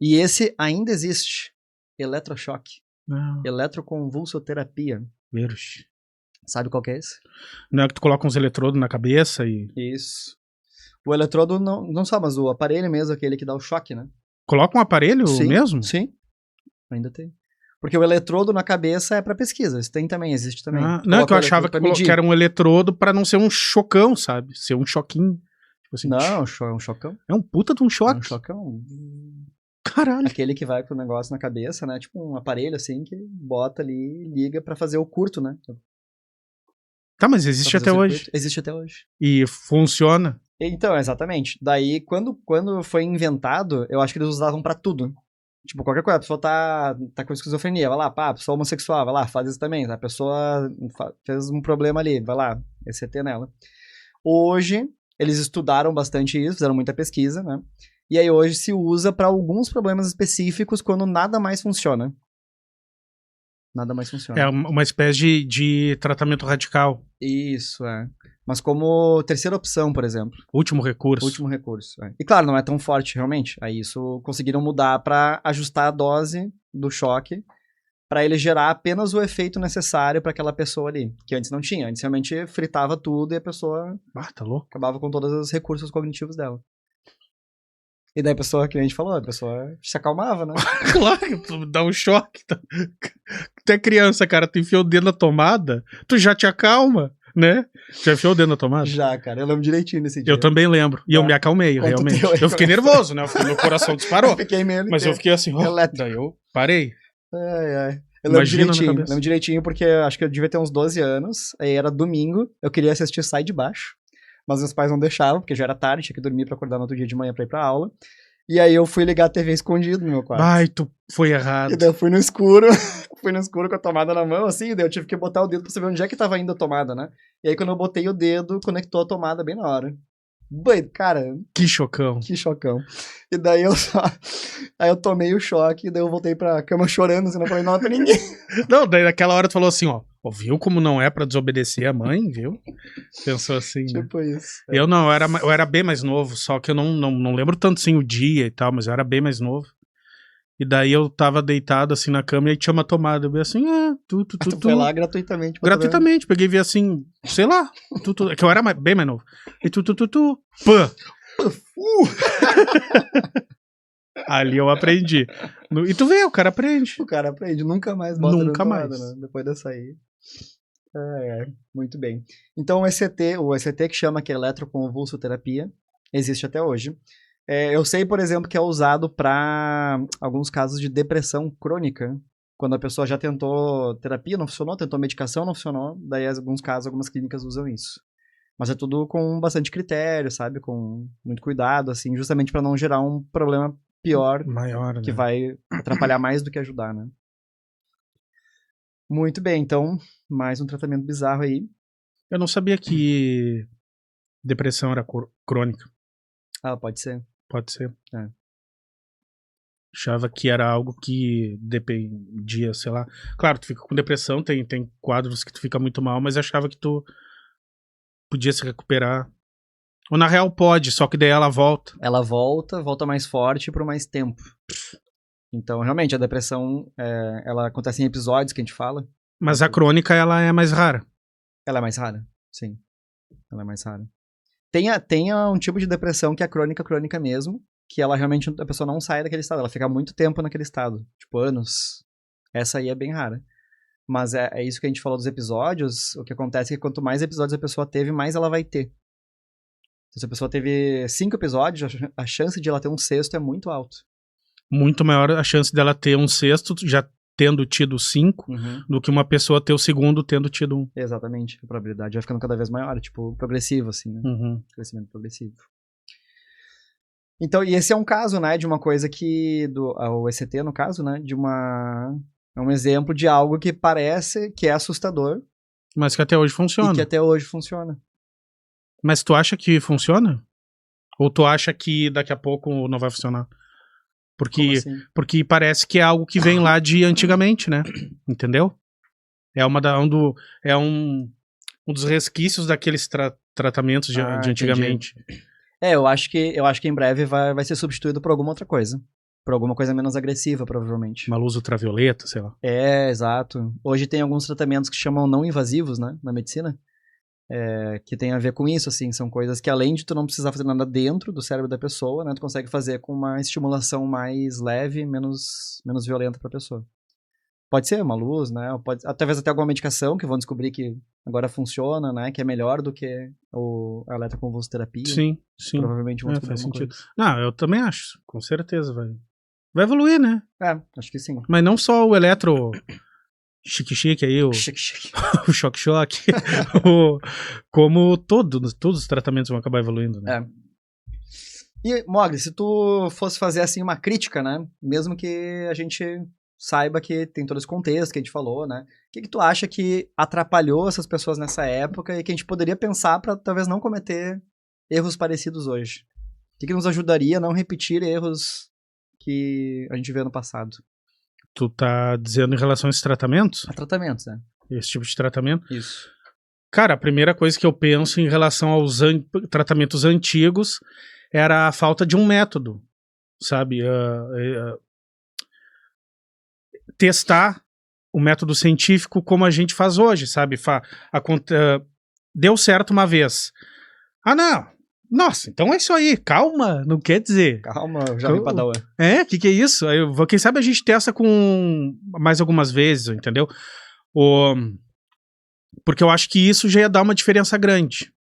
Speaker 1: E esse ainda existe. Eletrochoque. Eletroconvulsoterapia.
Speaker 2: Verux.
Speaker 1: Sabe qual que é esse?
Speaker 2: Não é que tu coloca uns eletrodos na cabeça e...
Speaker 1: Isso. O eletrodo não só, mas o aparelho mesmo, aquele que dá o choque, né?
Speaker 2: Coloca um aparelho mesmo?
Speaker 1: Sim. Ainda tem. Porque o eletrodo na cabeça é pra pesquisa. Isso existe também.
Speaker 2: Não, é que eu achava que era um eletrodo pra não ser um chocão, sabe? Ser um choquinho. Tipo assim,
Speaker 1: não, é um chocão.
Speaker 2: É um puta de um choque.
Speaker 1: É um chocão.
Speaker 2: Caralho.
Speaker 1: Aquele que vai com o negócio na cabeça, né? Tipo um aparelho assim que bota ali e liga pra fazer o curto, né?
Speaker 2: Tá, mas existe até hoje.
Speaker 1: Existe até hoje.
Speaker 2: E funciona?
Speaker 1: Então, exatamente. Daí, quando foi inventado, eu acho que eles usavam pra tudo. Tipo, qualquer coisa, a pessoa tá com esquizofrenia, vai lá, pá, a pessoa homossexual, vai lá, faz isso também. A pessoa fez um problema ali, vai lá, ECT nela. Hoje, eles estudaram bastante isso, fizeram muita pesquisa, né? E aí hoje se usa pra alguns problemas específicos quando nada mais funciona. Nada mais funciona.
Speaker 2: É uma espécie de tratamento radical.
Speaker 1: Isso, é. Mas como terceira opção, por exemplo.
Speaker 2: Último recurso.
Speaker 1: Último recurso. É. E claro, não é tão forte, realmente. Aí isso conseguiram mudar pra ajustar a dose do choque pra ele gerar apenas o efeito necessário pra aquela pessoa ali. Que antes não tinha. Antes realmente fritava tudo e a pessoa
Speaker 2: Ah, tá louco.
Speaker 1: acabava com todos os recursos cognitivos dela. E daí a pessoa, que a gente falou, a pessoa se acalmava, né?
Speaker 2: Claro, tu dá um choque. Tu é criança, cara, tu enfiou o dedo na tomada, tu já te acalma, né? Já enfiou o dedo na tomada?
Speaker 1: Já, cara. Eu lembro direitinho desse dia.
Speaker 2: Eu também lembro. E eu me acalmei,
Speaker 1: Quanto
Speaker 2: realmente.
Speaker 1: deu aí?
Speaker 2: Eu fiquei nervoso, né? Meu coração disparou.
Speaker 1: Eu fiquei meio...
Speaker 2: Mas eu fiquei assim, ó.
Speaker 1: Elétrico.
Speaker 2: Daí eu parei.
Speaker 1: Ai, ai. Eu
Speaker 2: Imagina na
Speaker 1: lembro direitinho.
Speaker 2: cabeça.
Speaker 1: Lembro direitinho porque eu acho que eu devia ter uns 12 anos. Aí era domingo. Eu queria assistir Sai de Baixo. Mas meus pais não deixavam, porque já era tarde. Tinha que dormir pra acordar no outro dia de manhã pra ir pra aula. E aí eu fui ligar a TV escondido no meu quarto.
Speaker 2: Ai, tu foi errado.
Speaker 1: E daí eu fui no escuro. Fui no escuro com a tomada na mão, assim. E daí eu tive que botar o dedo pra saber onde é que tava indo a tomada, né? E aí quando eu botei o dedo, conectou a tomada bem na hora. Cara,
Speaker 2: Que chocão.
Speaker 1: que chocão. E daí eu só... Aí eu tomei o choque, e daí eu voltei pra cama chorando, assim, não falei nada pra ninguém.
Speaker 2: Não, daí naquela hora tu falou assim, ó. Viu como não é pra desobedecer a mãe, viu? Pensou assim, né?
Speaker 1: Tipo isso.
Speaker 2: Eu não, eu era bem mais novo, só que eu não lembro tanto assim o dia e tal, mas eu era bem mais novo. E daí eu tava deitado assim na cama e aí tinha uma tomada. Eu vi assim,
Speaker 1: Tu foi lá gratuitamente. pra
Speaker 2: gratuitamente, peguei e vi assim, sei lá, é que eu era bem mais novo. E pã! Ali eu aprendi. E tu vê, o cara aprende.
Speaker 1: O cara aprende, nunca mais bota
Speaker 2: Nunca
Speaker 1: dentro
Speaker 2: mais.
Speaker 1: tomada, né? Depois dessa aí. Muito bem. Então o ECT que chama que é eletroconvulsoterapia, existe até hoje. Eu sei, por exemplo, que é usado para alguns casos de depressão crônica. Quando a pessoa já tentou terapia, não funcionou, tentou medicação, não funcionou, daí em alguns casos, algumas clínicas usam isso. Mas é tudo com bastante critério, sabe? Com muito cuidado, assim, justamente para não gerar um problema pior,
Speaker 2: Maior,
Speaker 1: que
Speaker 2: né?
Speaker 1: vai atrapalhar mais do que ajudar, né? Muito bem, então, mais um tratamento bizarro aí.
Speaker 2: Eu não sabia que depressão era crônica.
Speaker 1: Ah, pode ser.
Speaker 2: Pode ser.
Speaker 1: É.
Speaker 2: Achava que era algo que dependia, sei lá. Claro, tu fica com depressão, tem quadros que tu fica muito mal, mas achava que tu podia se recuperar. Ou na real pode, só que daí ela volta.
Speaker 1: Ela volta mais forte por mais tempo. Então, realmente, a depressão, ela acontece em episódios que a gente fala.
Speaker 2: Mas a crônica, ela é mais rara.
Speaker 1: Ela é mais rara, sim. Ela é mais rara. Tem um tipo de depressão que é crônica mesmo, que ela realmente, a pessoa não sai daquele estado, ela fica muito tempo naquele estado, tipo anos. Essa aí é bem rara. Mas é isso que a gente falou dos episódios, o que acontece é que quanto mais episódios a pessoa teve, mais ela vai ter. Então, se a pessoa teve 5 episódios, a chance de ela ter um sexto é muito alto.
Speaker 2: Muito maior a chance dela ter um sexto, já tendo tido 5, do que uma pessoa ter o segundo tendo tido 1.
Speaker 1: Exatamente. A probabilidade vai ficando cada vez maior, tipo, progressivo, assim, né? Crescimento progressivo. Então, e esse é um caso, né, de uma coisa que, o ECT, no caso, né, é um exemplo de algo que parece que é assustador.
Speaker 2: Mas que até hoje funciona.
Speaker 1: E que até hoje funciona.
Speaker 2: Mas tu acha que funciona? Ou tu acha que daqui a pouco não vai funcionar? Porque parece que é algo que vem lá de antigamente, né? Entendeu? É um dos resquícios daqueles tratamentos de antigamente.
Speaker 1: Entendi. Eu acho que em breve vai ser substituído por alguma outra coisa. Por alguma coisa menos agressiva, provavelmente.
Speaker 2: Uma luz ultravioleta, sei lá.
Speaker 1: Exato. Hoje tem alguns tratamentos que chamam não invasivos, né? Na medicina. Que tem a ver com isso, assim. São coisas que além de tu não precisar fazer nada dentro do cérebro da pessoa, né? Tu consegue fazer com uma estimulação mais leve, menos violenta pra pessoa. Pode ser uma luz, né? Talvez até alguma medicação que vão descobrir que agora funciona, né? Que é melhor do que a eletroconvulsoterapia.
Speaker 2: Sim.
Speaker 1: Provavelmente vão descobrir
Speaker 2: faz sentido.
Speaker 1: coisa.
Speaker 2: Não, eu também acho. Com certeza vai evoluir, né?
Speaker 1: Acho que sim.
Speaker 2: Mas não só o eletro chique aí, o choque, como todos os tratamentos vão acabar evoluindo, né?
Speaker 1: E, Mogli, se tu fosse fazer assim uma crítica, né? Mesmo que a gente saiba que tem todo esse contexto que a gente falou, né? O que tu acha que atrapalhou essas pessoas nessa época e que a gente poderia pensar para talvez não cometer erros parecidos hoje? O que nos ajudaria a não repetir erros que a gente vê no passado?
Speaker 2: Tu tá dizendo em relação a esses tratamentos?
Speaker 1: A tratamentos, né?
Speaker 2: Esse tipo de tratamento?
Speaker 1: Isso.
Speaker 2: Cara, a primeira coisa que eu penso em relação aos tratamentos antigos era a falta de um método, sabe? Testar o método científico como a gente faz hoje, sabe? Deu certo uma vez. Ah, não. Nossa, então é isso aí. Calma, não quer dizer.
Speaker 1: Calma, já vim Padawan.
Speaker 2: Que é isso? Quem sabe a gente testa com mais algumas vezes, entendeu? Porque eu acho que isso já ia dar uma diferença grande.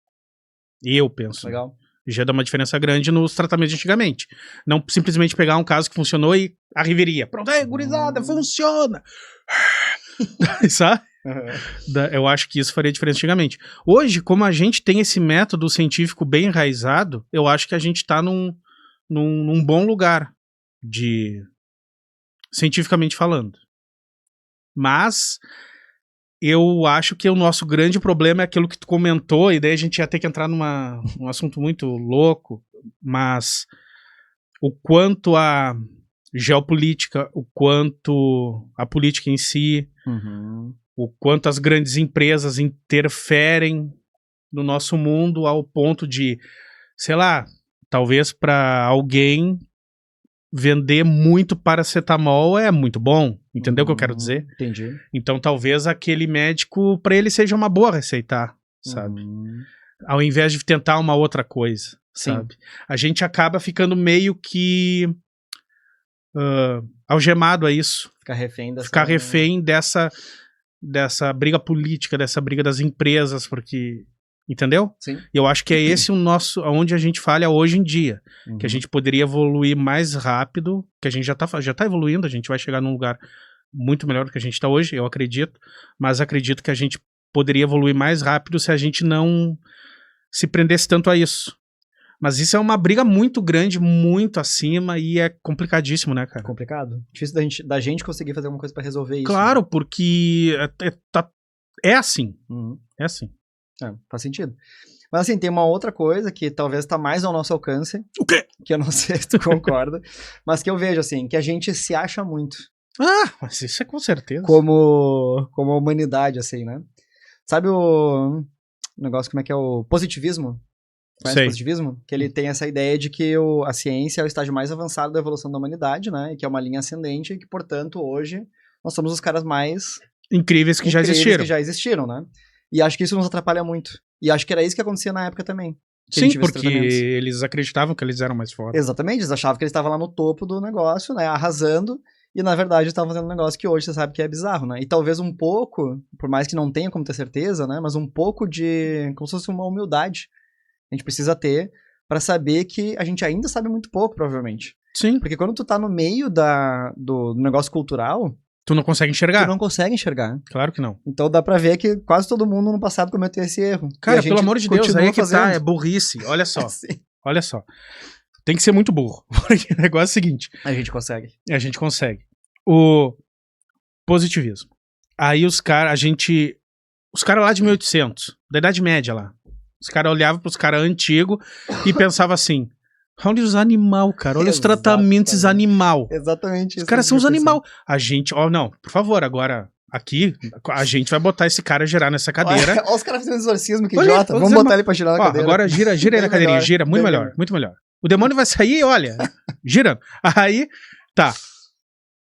Speaker 2: Eu penso.
Speaker 1: Legal.
Speaker 2: Já ia dar uma diferença grande nos tratamentos de antigamente. Não simplesmente pegar um caso que funcionou e arriveria. Pronto, gurizada, funciona! Sabe? Eu acho que isso faria diferença antigamente. Hoje, como a gente tem esse método científico bem enraizado, eu acho que a gente tá num bom lugar, cientificamente falando. Mas eu acho que o nosso grande problema é aquilo que tu comentou, e daí a gente ia ter que entrar num assunto muito louco, mas o quanto a geopolítica, o quanto a política em si, o quanto as grandes empresas interferem no nosso mundo ao ponto de, sei lá, talvez para alguém vender muito paracetamol é muito bom, entendeu o que eu quero dizer?
Speaker 1: Entendi.
Speaker 2: Então talvez aquele médico, para ele seja uma boa receitar, sabe? Ao invés de tentar uma outra coisa, sabe? A gente acaba ficando meio que algemado a isso. Ficar refém dessa briga política, dessa briga das empresas, porque... Entendeu?
Speaker 1: Sim.
Speaker 2: E eu acho que é esse onde a gente falha hoje em dia. Que a gente poderia evoluir mais rápido, que a gente já tá evoluindo, a gente vai chegar num lugar muito melhor do que a gente está hoje, eu acredito, mas acredito que a gente poderia evoluir mais rápido se a gente não se prendesse tanto a isso. Mas isso é uma briga muito grande, muito acima, e é complicadíssimo, né, cara?
Speaker 1: Complicado. Difícil da gente conseguir fazer alguma coisa pra resolver isso.
Speaker 2: Claro, né? Porque é assim. É assim.
Speaker 1: Faz sentido. Mas assim, tem uma outra coisa que talvez tá mais ao nosso alcance.
Speaker 2: O quê?
Speaker 1: Que eu não sei se tu concorda, mas que eu vejo assim, que a gente se acha muito.
Speaker 2: Ah, mas isso é com certeza.
Speaker 1: Como a humanidade, assim, né? Sabe o negócio, como é que é o positivismo? Conhece o positivismo? Que ele tem essa ideia de que a ciência é o estágio mais avançado da evolução da humanidade, né? E que é uma linha ascendente e que, portanto, hoje nós somos os caras mais
Speaker 2: incríveis que já
Speaker 1: existiram, né? E acho que isso nos atrapalha muito. E acho que era isso que acontecia na época também.
Speaker 2: Sim, porque eles acreditavam que eles eram mais fortes.
Speaker 1: Exatamente, eles achavam que eles estavam lá no topo do negócio, né, arrasando, e na verdade estavam fazendo um negócio que hoje você sabe que é bizarro, né? E talvez um pouco, por mais que não tenha como ter certeza, né, mas um pouco de, como se fosse uma humildade, a gente precisa ter pra saber que a gente ainda sabe muito pouco, provavelmente.
Speaker 2: Sim.
Speaker 1: Porque quando tu tá no meio do negócio cultural...
Speaker 2: Tu não consegue enxergar.
Speaker 1: Tu não consegue enxergar.
Speaker 2: Claro que não.
Speaker 1: Então dá pra ver que quase todo mundo no passado cometeu esse erro.
Speaker 2: Cara, pelo amor de Deus, aí é que tá, é burrice. Olha só. Olha só. Tem que ser muito burro. Porque o negócio é o seguinte.
Speaker 1: A gente consegue.
Speaker 2: A gente consegue. O positivismo. Aí os caras lá de 1800, da Idade Média lá, os caras olhavam pros caras antigos e pensavam assim... Olha os animal, cara. Olha os tratamentos animal.
Speaker 1: Exatamente isso.
Speaker 2: Os caras são os animal. A gente... não, por favor, agora... Aqui, a gente vai botar esse cara girar nessa cadeira.
Speaker 1: Olha os caras fazendo exorcismo, que idiota. Vamos botar ele pra girar na cadeira.
Speaker 2: Agora gira aí na cadeirinha. Gira, muito melhor, muito melhor. O demônio vai sair, olha, girando. Aí, tá.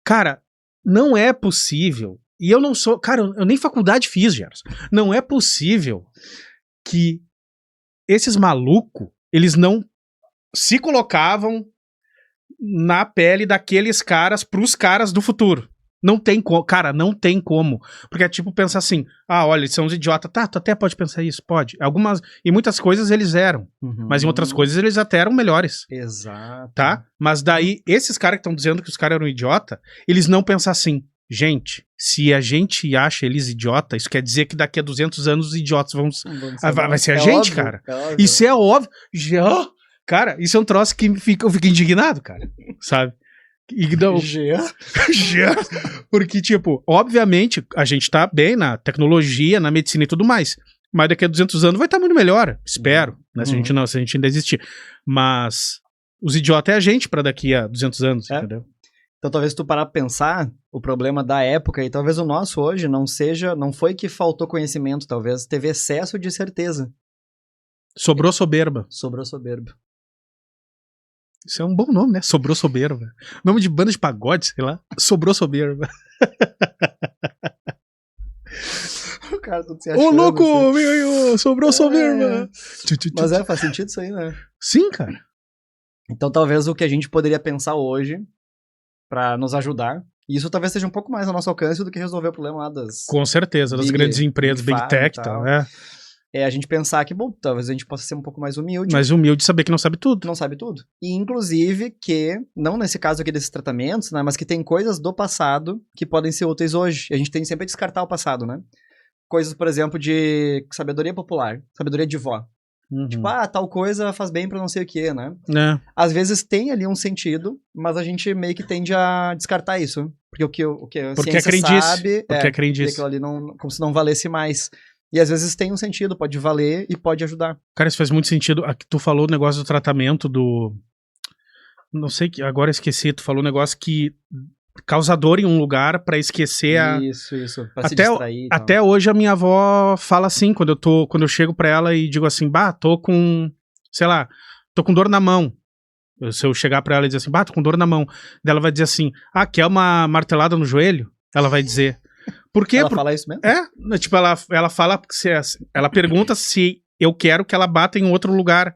Speaker 2: Cara, não é possível. E eu não sou... Cara, eu nem faculdade fiz, Gerson. Não é possível que esses malucos, eles não se colocavam na pele daqueles caras pros caras do futuro. Não tem como, cara, não tem como. Porque é tipo pensar assim, olha, eles são uns idiotas. Tá, tu até pode pensar isso, pode. Em muitas coisas eles eram, mas em outras coisas eles até eram melhores.
Speaker 1: Exato.
Speaker 2: Tá? Mas daí, esses caras que estão dizendo que os caras eram idiota, eles não pensam assim, gente, se a gente acha eles idiota, isso quer dizer que daqui a 200 anos os idiotas vai ser a gente, óbvio, cara. Isso é óbvio. Cara, isso é um troço que eu fico indignado, cara, sabe? Porque, tipo, obviamente, a gente tá bem na tecnologia, na medicina e tudo mais, mas daqui a 200 anos vai estar muito melhor, espero, né, se a gente ainda existir. Mas os idiotas é a gente pra daqui a 200 anos, entendeu?
Speaker 1: Então talvez tu parar pra pensar, o problema da época, e talvez o nosso hoje não foi que faltou conhecimento, talvez teve excesso de certeza.
Speaker 2: Sobrou soberba.
Speaker 1: Sobrou soberbo.
Speaker 2: Isso é um bom nome, né? Sobrou soberba. Nome de banda de pagode, sei lá. Sobrou soberba.
Speaker 1: O cara tudo se achando.
Speaker 2: Ô, louco,
Speaker 1: assim.
Speaker 2: meu, sobrou soberba.
Speaker 1: Mas faz sentido isso aí, né?
Speaker 2: Sim, cara.
Speaker 1: Então talvez o que a gente poderia pensar hoje pra nos ajudar, e isso talvez seja um pouco mais ao nosso alcance do que resolver o problema lá das...
Speaker 2: Com certeza, das grandes empresas, Big
Speaker 1: Pharma
Speaker 2: Tech
Speaker 1: e
Speaker 2: e
Speaker 1: tal.
Speaker 2: tal, né?
Speaker 1: É a gente pensar que, bom, talvez a gente possa ser um pouco mais humilde.
Speaker 2: Mas humilde saber que não sabe tudo.
Speaker 1: Não sabe tudo. E inclusive que, não nesse caso aqui desses tratamentos, né, mas que tem coisas do passado que podem ser úteis hoje. E a gente tem sempre a descartar o passado, né? Coisas, por exemplo, de sabedoria popular, sabedoria de vó. Tipo, tal coisa faz bem pra não sei o quê, né?
Speaker 2: É.
Speaker 1: Às vezes tem ali um sentido, mas a gente meio que tende a descartar isso. Porque o que a
Speaker 2: Porque é
Speaker 1: ciência
Speaker 2: crendice.
Speaker 1: sabe
Speaker 2: Porque é
Speaker 1: e
Speaker 2: crendice.
Speaker 1: aquilo ali não, como se não valesse mais. E às vezes tem um sentido, pode valer e pode ajudar.
Speaker 2: Cara, isso faz muito sentido. Aqui tu falou o negócio do tratamento do... Não sei, agora eu esqueci. Tu falou um negócio que causa dor em um lugar pra esquecer a...
Speaker 1: Isso. Pra se distrair e tal.
Speaker 2: Até hoje a minha avó fala assim, quando eu chego pra ela e digo assim, tô com, sei lá, tô com dor na mão. Se eu chegar pra ela e dizer assim, tô com dor na mão. Daí ela vai dizer assim, quer uma martelada no joelho? Ela vai dizer. Por quê?
Speaker 1: Ela fala isso mesmo?
Speaker 2: Tipo, ela fala, ela pergunta se eu quero que ela bata em outro lugar.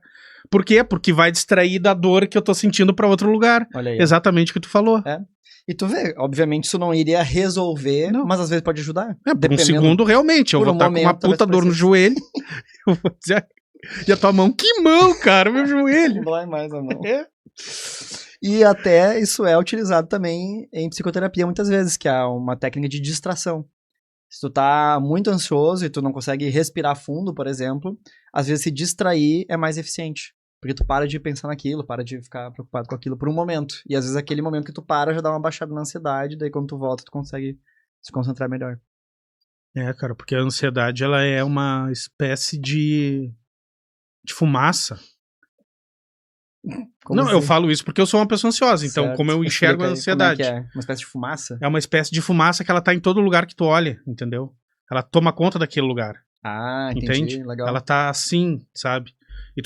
Speaker 2: Por quê? Porque vai distrair da dor que eu tô sentindo pra outro lugar.
Speaker 1: Olha aí.
Speaker 2: Exatamente o que tu falou.
Speaker 1: E tu vê, obviamente isso não iria resolver, mas às vezes pode ajudar.
Speaker 2: Por um segundo, realmente. Eu vou estar com uma puta dor no joelho. Eu vou dizer, e a tua mão? Que mão, cara? Meu joelho.
Speaker 1: Não dói mais a mão. E até isso é utilizado também em psicoterapia muitas vezes, que é uma técnica de distração. Se tu tá muito ansioso e tu não consegue respirar fundo, por exemplo, às vezes se distrair é mais eficiente. Porque tu para de pensar naquilo, para de ficar preocupado com aquilo por um momento. E às vezes aquele momento que tu para já dá uma baixada na ansiedade, daí quando tu volta tu consegue se concentrar melhor.
Speaker 2: Cara, porque a ansiedade ela é uma espécie de fumaça.
Speaker 1: Como
Speaker 2: não,
Speaker 1: assim?
Speaker 2: eu falo isso porque eu sou uma pessoa ansiosa, então
Speaker 1: Certo.
Speaker 2: como eu enxergo a ansiedade.
Speaker 1: Como é que é? Uma espécie de fumaça?
Speaker 2: É uma espécie de fumaça que ela tá em todo lugar que tu olha, entendeu? Ela toma conta daquele lugar.
Speaker 1: Entendi.
Speaker 2: Entende?
Speaker 1: Legal.
Speaker 2: Ela tá assim, sabe? E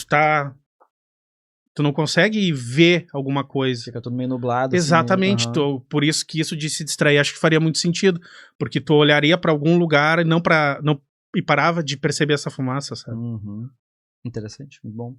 Speaker 2: tu não consegue ver alguma coisa.
Speaker 1: Fica tudo meio nublado.
Speaker 2: Exatamente.
Speaker 1: Assim,
Speaker 2: Por isso que isso de se distrair acho que faria muito sentido. Porque tu olharia pra algum lugar e parava de perceber essa fumaça, sabe?
Speaker 1: Interessante, muito bom.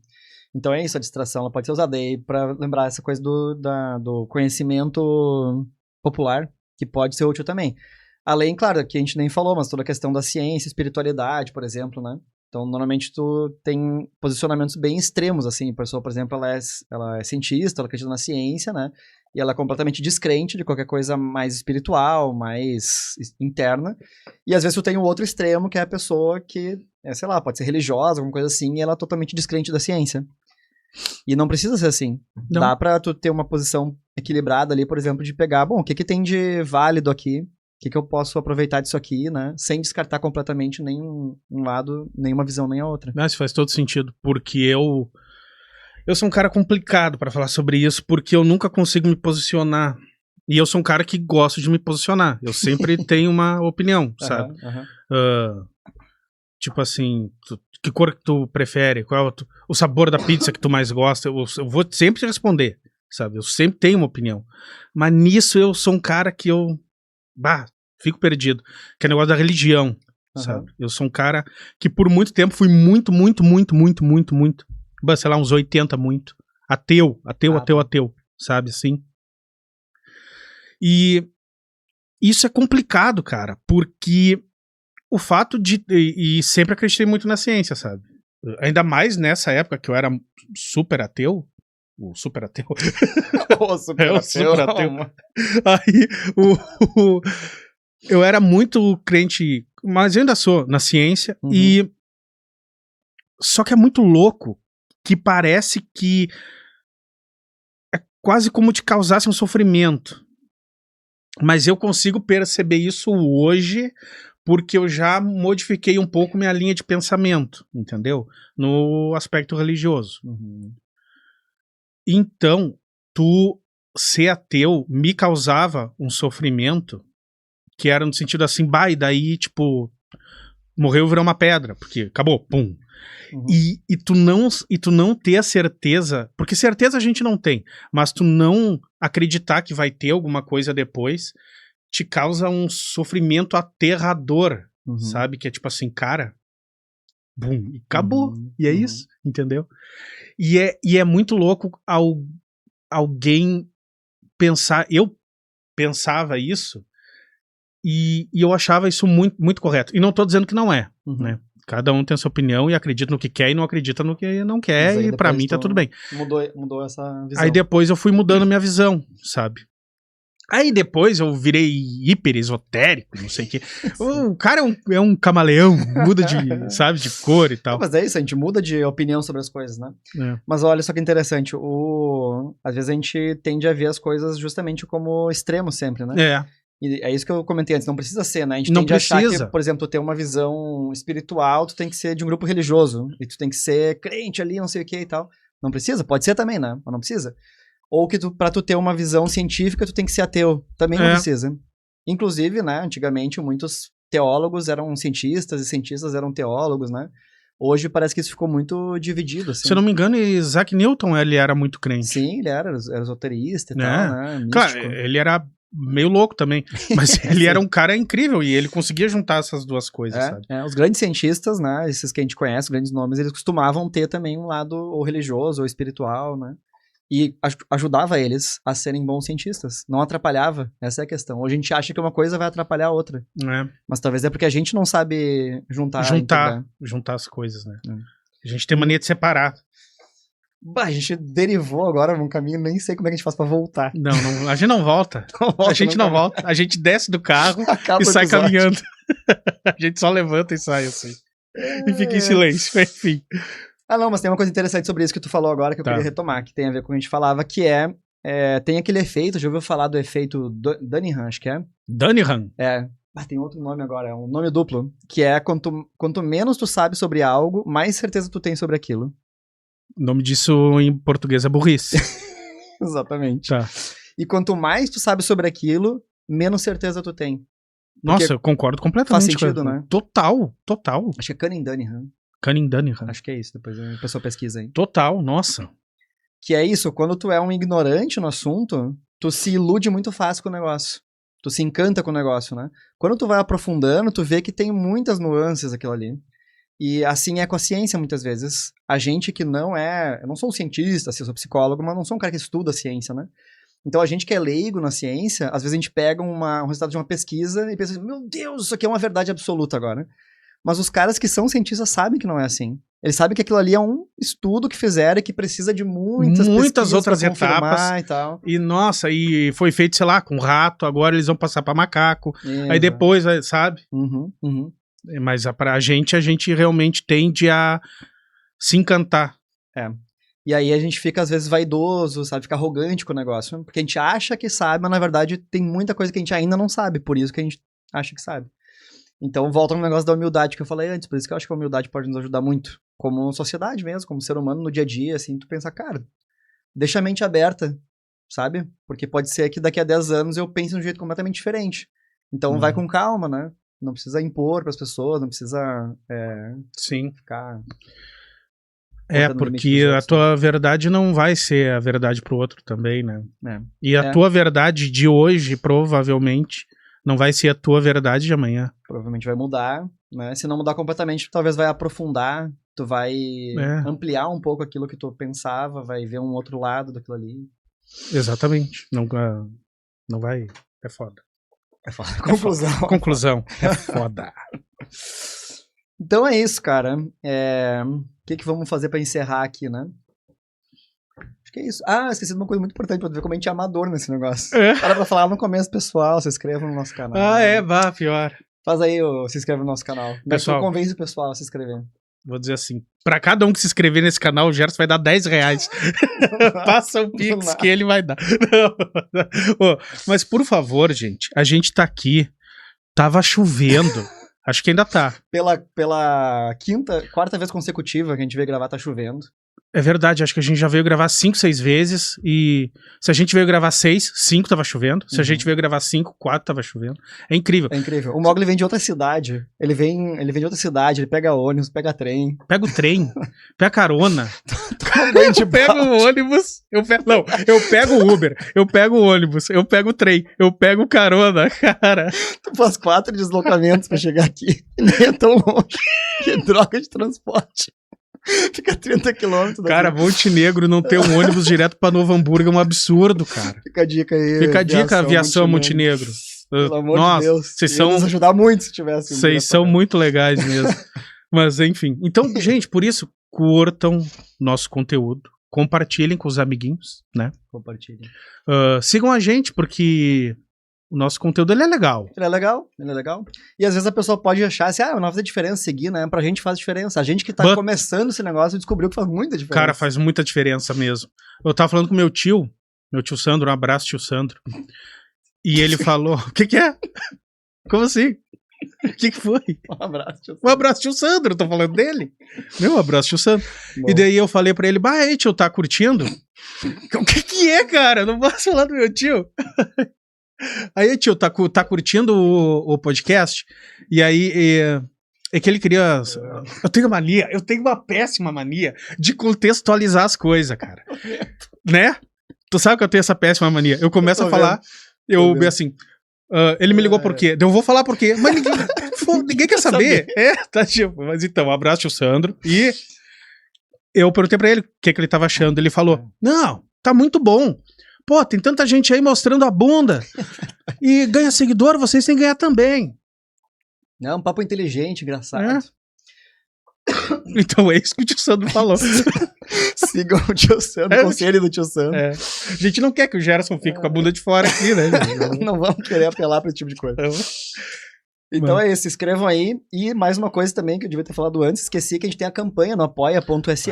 Speaker 1: Então é isso, a distração ela pode ser usada aí pra lembrar essa coisa do conhecimento popular, que pode ser útil também. Além, claro, que a gente nem falou, mas toda a questão da ciência, espiritualidade, por exemplo, né? Então, normalmente tu tem posicionamentos bem extremos, assim. A pessoa, por exemplo, ela é cientista, ela acredita na ciência, né? E ela é completamente descrente de qualquer coisa mais espiritual, mais interna. E às vezes tu tem o outro extremo, que é a pessoa que, sei lá, pode ser religiosa, alguma coisa assim, e ela é totalmente descrente da ciência. E não precisa ser assim.
Speaker 2: Não.
Speaker 1: Dá pra tu ter uma posição equilibrada ali, por exemplo, de pegar, bom, o que tem de válido aqui? O que eu posso aproveitar disso aqui, né? Sem descartar completamente nem um lado, nem uma visão, nem a outra.
Speaker 2: Isso faz todo sentido, porque eu sou um cara complicado pra falar sobre isso, porque eu nunca consigo me posicionar. E eu sou um cara que gosto de me posicionar. Eu sempre tenho uma opinião, sabe? Tipo assim, que cor que tu prefere? Qual é o sabor da pizza que tu mais gosta? Eu vou sempre te responder, sabe? Eu sempre tenho uma opinião. Mas nisso eu sou um cara que eu... fico perdido. Que é o negócio da religião, sabe? Eu sou um cara que por muito tempo fui muito, sei lá, uns 80 muito. Ateu, sabe assim? E isso é complicado, cara, porque o fato de... E sempre acreditei muito na ciência, sabe? Ainda mais nessa época que eu era super ateu. O super ateu.
Speaker 1: O super ateu.
Speaker 2: Aí, eu era muito crente, mas eu ainda sou, na ciência. E só que é muito louco que parece que é quase como te causasse um sofrimento. Mas eu consigo perceber isso hoje porque eu já modifiquei um pouco minha linha de pensamento, entendeu? No aspecto religioso. Então, tu ser ateu me causava um sofrimento que era no sentido assim, e daí, tipo, morreu e virou uma pedra, porque acabou, pum.
Speaker 1: Uhum.
Speaker 2: E tu não ter a certeza, porque certeza a gente não tem, mas tu não acreditar que vai ter alguma coisa depois, te causa um sofrimento aterrador, sabe? Que é tipo assim, cara, bum, e acabou. E é isso, entendeu? E é muito louco alguém pensar, eu pensava isso e eu achava isso muito, muito correto. E não tô dizendo que não é, né? Cada um tem a sua opinião e acredita no que quer e não acredita no que não quer, e pra mim tá tudo bem.
Speaker 1: Mudou essa visão.
Speaker 2: Aí depois eu fui mudando a minha visão, sabe? Aí depois eu virei hiper esotérico, não sei o quê. O cara é um camaleão, muda de, sabe, de cor e tal.
Speaker 1: Mas é isso, a gente muda de opinião sobre as coisas, né?
Speaker 2: É.
Speaker 1: Mas olha só que interessante, às vezes a gente tende a ver as coisas justamente como extremos sempre, né?
Speaker 2: É.
Speaker 1: E é isso que eu comentei antes, não precisa ser, né? A gente
Speaker 2: Não
Speaker 1: tende a achar
Speaker 2: precisa.
Speaker 1: que, por exemplo, tu ter uma visão espiritual, tu tem que ser de um grupo religioso, e tu tem que ser crente ali, não sei o que e tal. Não precisa? Pode ser também, né? Mas não precisa. Ou que pra tu ter uma visão científica, tu tem que ser ateu. Também não precisa. Inclusive, né, antigamente, muitos teólogos eram cientistas e cientistas eram teólogos, né? Hoje parece que isso ficou muito dividido, assim.
Speaker 2: Se eu não me engano, Isaac Newton, ele era muito crente.
Speaker 1: Sim, ele era esoterista e tal, né? Místico.
Speaker 2: Claro, ele era meio louco também, mas ele era um cara incrível e ele conseguia juntar essas duas coisas, sabe?
Speaker 1: Os grandes cientistas, né, esses que a gente conhece, grandes nomes, eles costumavam ter também um lado ou religioso ou espiritual, né? E ajudava eles a serem bons cientistas. Não atrapalhava, essa é a questão. Hoje a gente acha que uma coisa vai atrapalhar a outra. Mas talvez é porque a gente não sabe juntar
Speaker 2: as coisas, né? A gente tem mania de separar.
Speaker 1: Bah, a gente derivou agora num caminho, nem sei como é que a gente faz pra voltar.
Speaker 2: Não, a gente não volta. A gente não volta. A gente desce do carro e sai caminhando. A gente só levanta e sai assim. E fica em silêncio, enfim.
Speaker 1: Não, mas tem uma coisa interessante sobre isso que tu falou agora, que eu queria retomar, que tem a ver com o que a gente falava, que tem aquele efeito, já ouviu falar do efeito Dunningham, acho que é?
Speaker 2: Dunningham?
Speaker 1: Tem outro nome agora, é um nome duplo, que é quanto menos tu sabe sobre algo, mais certeza tu tem sobre aquilo.
Speaker 2: O nome disso em português é burrice.
Speaker 1: Exatamente.
Speaker 2: Tá.
Speaker 1: E quanto mais tu sabe sobre aquilo, menos certeza tu tem.
Speaker 2: Nossa, eu concordo completamente.
Speaker 1: Faz sentido, né?
Speaker 2: Total.
Speaker 1: Acho que é Cunningham.
Speaker 2: Dunningham.
Speaker 1: Acho que é isso, depois a pessoa pesquisa aí.
Speaker 2: Total, nossa.
Speaker 1: Que é isso, quando tu é um ignorante no assunto, tu se ilude muito fácil com o negócio. Tu se encanta com o negócio, né? Quando tu vai aprofundando, tu vê que tem muitas nuances aquilo ali. E assim é com a ciência, muitas vezes. A gente que não é... Eu não sou um cientista, assim, eu sou psicólogo, mas não sou um cara que estuda a ciência, né? Então a gente que é leigo na ciência, às vezes a gente pega um resultado de uma pesquisa e pensa, meu Deus, isso aqui é uma verdade absoluta agora. Mas os caras que são cientistas sabem que não é assim. Eles sabem que aquilo ali é um estudo que fizeram e que precisa de muitas
Speaker 2: outras etapas.
Speaker 1: E tal.
Speaker 2: E, nossa, e foi feito, sei lá, com rato, agora eles vão passar pra macaco. Aí depois, sabe? Mas pra gente, a gente realmente tende a se encantar.
Speaker 1: E aí a gente fica, às vezes, vaidoso, sabe? Fica arrogante com o negócio. Porque a gente acha que sabe, mas na verdade tem muita coisa que a gente ainda não sabe. Por isso que a gente acha que sabe. Então volta no negócio da humildade que eu falei antes. Por isso que eu acho que a humildade pode nos ajudar muito. Como sociedade mesmo, como ser humano no dia a dia, assim. Tu pensa, cara, deixa a mente aberta, sabe? Porque pode ser que daqui a 10 anos eu pense de um jeito completamente diferente. Então vai com calma, né? Não precisa impor pras pessoas, não precisa ficar...
Speaker 2: porque a tua verdade não vai ser a verdade pro outro também, né? E a tua verdade de hoje, provavelmente, não vai ser a tua verdade de amanhã.
Speaker 1: Provavelmente vai mudar, né? Se não mudar completamente, talvez vai aprofundar, tu vai ampliar um pouco aquilo que tu pensava, vai ver um outro lado daquilo ali.
Speaker 2: Exatamente. Não vai... É foda.
Speaker 1: É foda. Conclusão.
Speaker 2: É foda.
Speaker 1: Então é isso, cara. O que vamos fazer pra encerrar aqui, né? Acho que é isso. Esqueci de uma coisa muito importante pra tu ver como a gente é amador nesse negócio. Para pra falar no começo, pessoal, se inscreva no nosso canal.
Speaker 2: Pior.
Speaker 1: Faz aí, se inscreve no nosso canal.
Speaker 2: Pessoal,
Speaker 1: convence o pessoal a se inscrever.
Speaker 2: Vou dizer assim, pra cada um que se inscrever nesse canal, o Gerson vai dar R$10. Passa o Pix que ele vai dar. Mas por favor, gente, a gente tá aqui, tava chovendo, acho que ainda tá.
Speaker 1: Pela quarta vez consecutiva que a gente veio gravar, tá chovendo.
Speaker 2: É verdade, acho que a gente já veio gravar 5, 6 vezes, e se a gente veio gravar 6, 5 tava chovendo. Se a gente veio gravar 5, 4 tava chovendo. É incrível.
Speaker 1: É incrível. O Mogli vem de outra cidade. Ele vem de outra cidade, ele pega ônibus, pega trem.
Speaker 2: Pega o trem, pega carona.
Speaker 1: Eu
Speaker 2: pego o ônibus, eu pego o Uber, eu pego o ônibus, eu pego o trem, eu pego carona, cara.
Speaker 1: Tu faz 4 deslocamentos pra chegar aqui. E nem é tão longe. Que droga de transporte. Fica 30 quilômetros.
Speaker 2: Cara, Montenegro não ter um ônibus direto pra Novo Hamburgo é um absurdo, cara.
Speaker 1: Fica a dica aí.
Speaker 2: Fica a dica, aviação Montenegro.
Speaker 1: Pelo amor de Deus.
Speaker 2: Vocês são...
Speaker 1: nos ajudar muito se tivesse.
Speaker 2: Vocês são muito legais mesmo. Mas, enfim. Então, gente, por isso, curtam nosso conteúdo. Compartilhem com os amiguinhos, né?
Speaker 1: Compartilhem.
Speaker 2: Sigam a gente, porque o nosso conteúdo ele é legal.
Speaker 1: Ele é legal. E às vezes a pessoa pode achar assim, não vai fazer diferença seguir, né? Pra gente faz diferença. A gente que tá começando esse negócio descobriu que faz muita diferença.
Speaker 2: Cara, faz muita diferença mesmo. Eu tava falando com meu tio Sandro, um abraço, tio Sandro. E ele falou, o que é? Como assim? O que foi?
Speaker 1: Um abraço, tio Sandro.
Speaker 2: Um abraço, tio Sandro, eu tô falando dele. Meu abraço, tio Sandro. Bom. E daí eu falei pra ele, aí, tio, tá curtindo? O que é, cara? Não posso falar do meu tio. Aí, tio, tá curtindo o podcast? E aí, é que ele queria... Eu tenho uma péssima mania de contextualizar as coisas, cara. Né? Tu sabe que eu tenho essa péssima mania. Eu começo a falar, assim... ele me ligou por quê? Eu vou falar por quê. Mas ninguém quer saber. Tá tipo... Mas então, um abraço, tio Sandro. E eu perguntei pra ele o que ele tava achando. Ele falou, não, tá muito bom. Pô, tem tanta gente aí mostrando a bunda. E ganha seguidor, vocês têm que ganhar também.
Speaker 1: É um papo inteligente, engraçado.
Speaker 2: Então é isso que o tio Sandro falou.
Speaker 1: Sigam o tio Sandro, o conselho do tio Sandro.
Speaker 2: A gente não quer que o Gerson fique com a bunda de fora aqui, né?
Speaker 1: Não vamos querer apelar pra esse tipo de coisa. Então é isso, se inscrevam aí. E mais uma coisa também que eu devia ter falado antes, esqueci que a gente tem a campanha no apoia.se,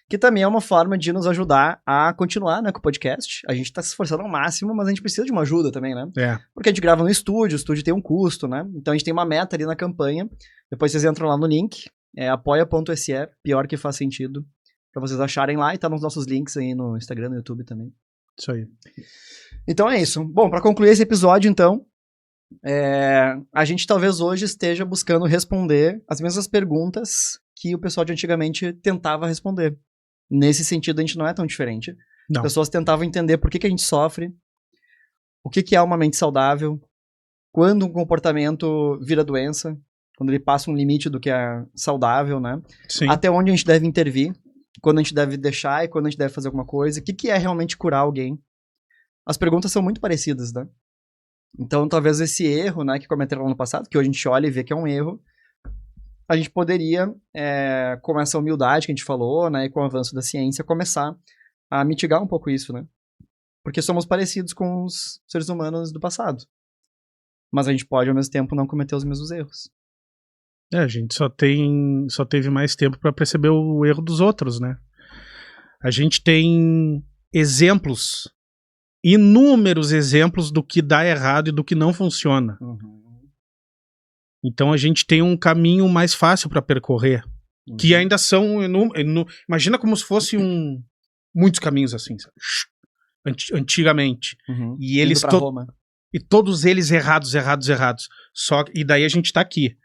Speaker 1: que também é uma forma de nos ajudar a continuar, né, com o podcast. A gente tá se esforçando ao máximo, mas a gente precisa de uma ajuda também, né? Porque a gente grava no estúdio, o estúdio tem um custo, né? Então a gente tem uma meta ali na campanha. Depois vocês entram lá no link, apoia.se, pior que faz sentido, pra vocês acharem lá, e tá nos nossos links aí no Instagram, no YouTube também.
Speaker 2: Isso aí.
Speaker 1: Então é isso. Bom, pra concluir esse episódio, então, a gente talvez hoje esteja buscando responder as mesmas perguntas que o pessoal de antigamente tentava responder. Nesse sentido, a gente não é tão diferente.
Speaker 2: Não.
Speaker 1: As pessoas tentavam entender por que a gente sofre, o que é uma mente saudável, quando um comportamento vira doença, quando ele passa um limite do que é saudável, né?
Speaker 2: Sim.
Speaker 1: Até onde a gente deve intervir, quando a gente deve deixar e quando a gente deve fazer alguma coisa. O que é realmente curar alguém? As perguntas são muito parecidas, né? Então, talvez esse erro, né, que cometeram no passado, que hoje a gente olha e vê que é um erro, a gente poderia, com essa humildade que a gente falou, né, e com o avanço da ciência, começar a mitigar um pouco isso, né? Porque somos parecidos com os seres humanos do passado. Mas a gente pode, ao mesmo tempo, não cometer os mesmos erros.
Speaker 2: A gente só teve mais tempo para perceber o erro dos outros, né? A gente tem exemplos, inúmeros exemplos do que dá errado e do que não funciona. Então a gente tem um caminho mais fácil para percorrer, que ainda são imagina como se fosse muitos caminhos assim, sabe? Antigamente. E eles e todos eles errados. E daí a gente tá aqui.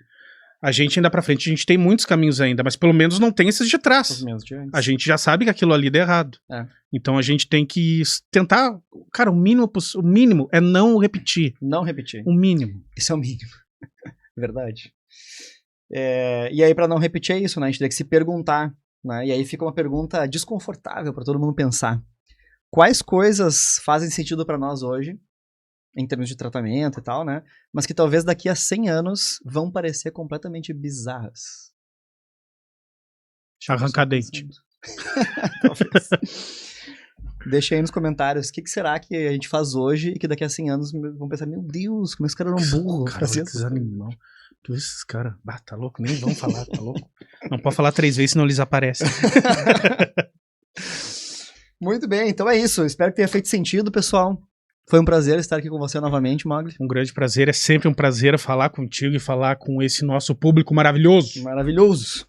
Speaker 2: A gente ainda pra frente, a gente tem muitos caminhos ainda, mas pelo menos não tem esses de trás. A gente já sabe que aquilo ali dá errado. Então a gente tem que tentar, cara, o mínimo é não repetir.
Speaker 1: Não repetir.
Speaker 2: O mínimo.
Speaker 1: Isso é o mínimo. Verdade. E aí pra não repetir é isso, né? A gente tem que se perguntar, né? E aí fica uma pergunta desconfortável pra todo mundo pensar. Quais coisas fazem sentido pra nós hoje, em termos de tratamento e tal, né? Mas que talvez daqui a 100 anos vão parecer completamente bizarras.
Speaker 2: Arrancar dente.
Speaker 1: Deixa aí nos comentários o que será que a gente faz hoje e que daqui a 100 anos vão pensar, meu Deus, como esse cara era um burro.
Speaker 2: Cara, esses animal. Tu esses caras, tá louco? Nem vão falar, tá louco? Não pode falar 3 vezes, senão eles aparecem.
Speaker 1: Muito bem, então é isso. Espero que tenha feito sentido, pessoal. Foi um prazer estar aqui com você novamente, Mogli.
Speaker 2: Um grande prazer, é sempre um prazer falar contigo e falar com esse nosso público maravilhoso.
Speaker 1: Maravilhoso.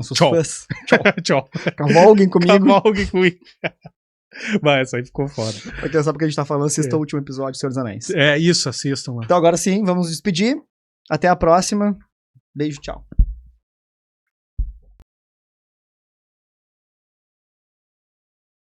Speaker 1: Os seus
Speaker 2: Tchau.
Speaker 1: fãs. Tchau.
Speaker 2: Tchau.
Speaker 1: Cavalguem comigo.
Speaker 2: Cavalgue comigo. Vai, essa aí ficou foda.
Speaker 1: Pra quem não sabe o que a gente tá falando, assista o último episódio de Senhor dos Anéis.
Speaker 2: É isso, assistam lá.
Speaker 1: Então agora sim, vamos nos despedir. Até a próxima. Beijo, tchau.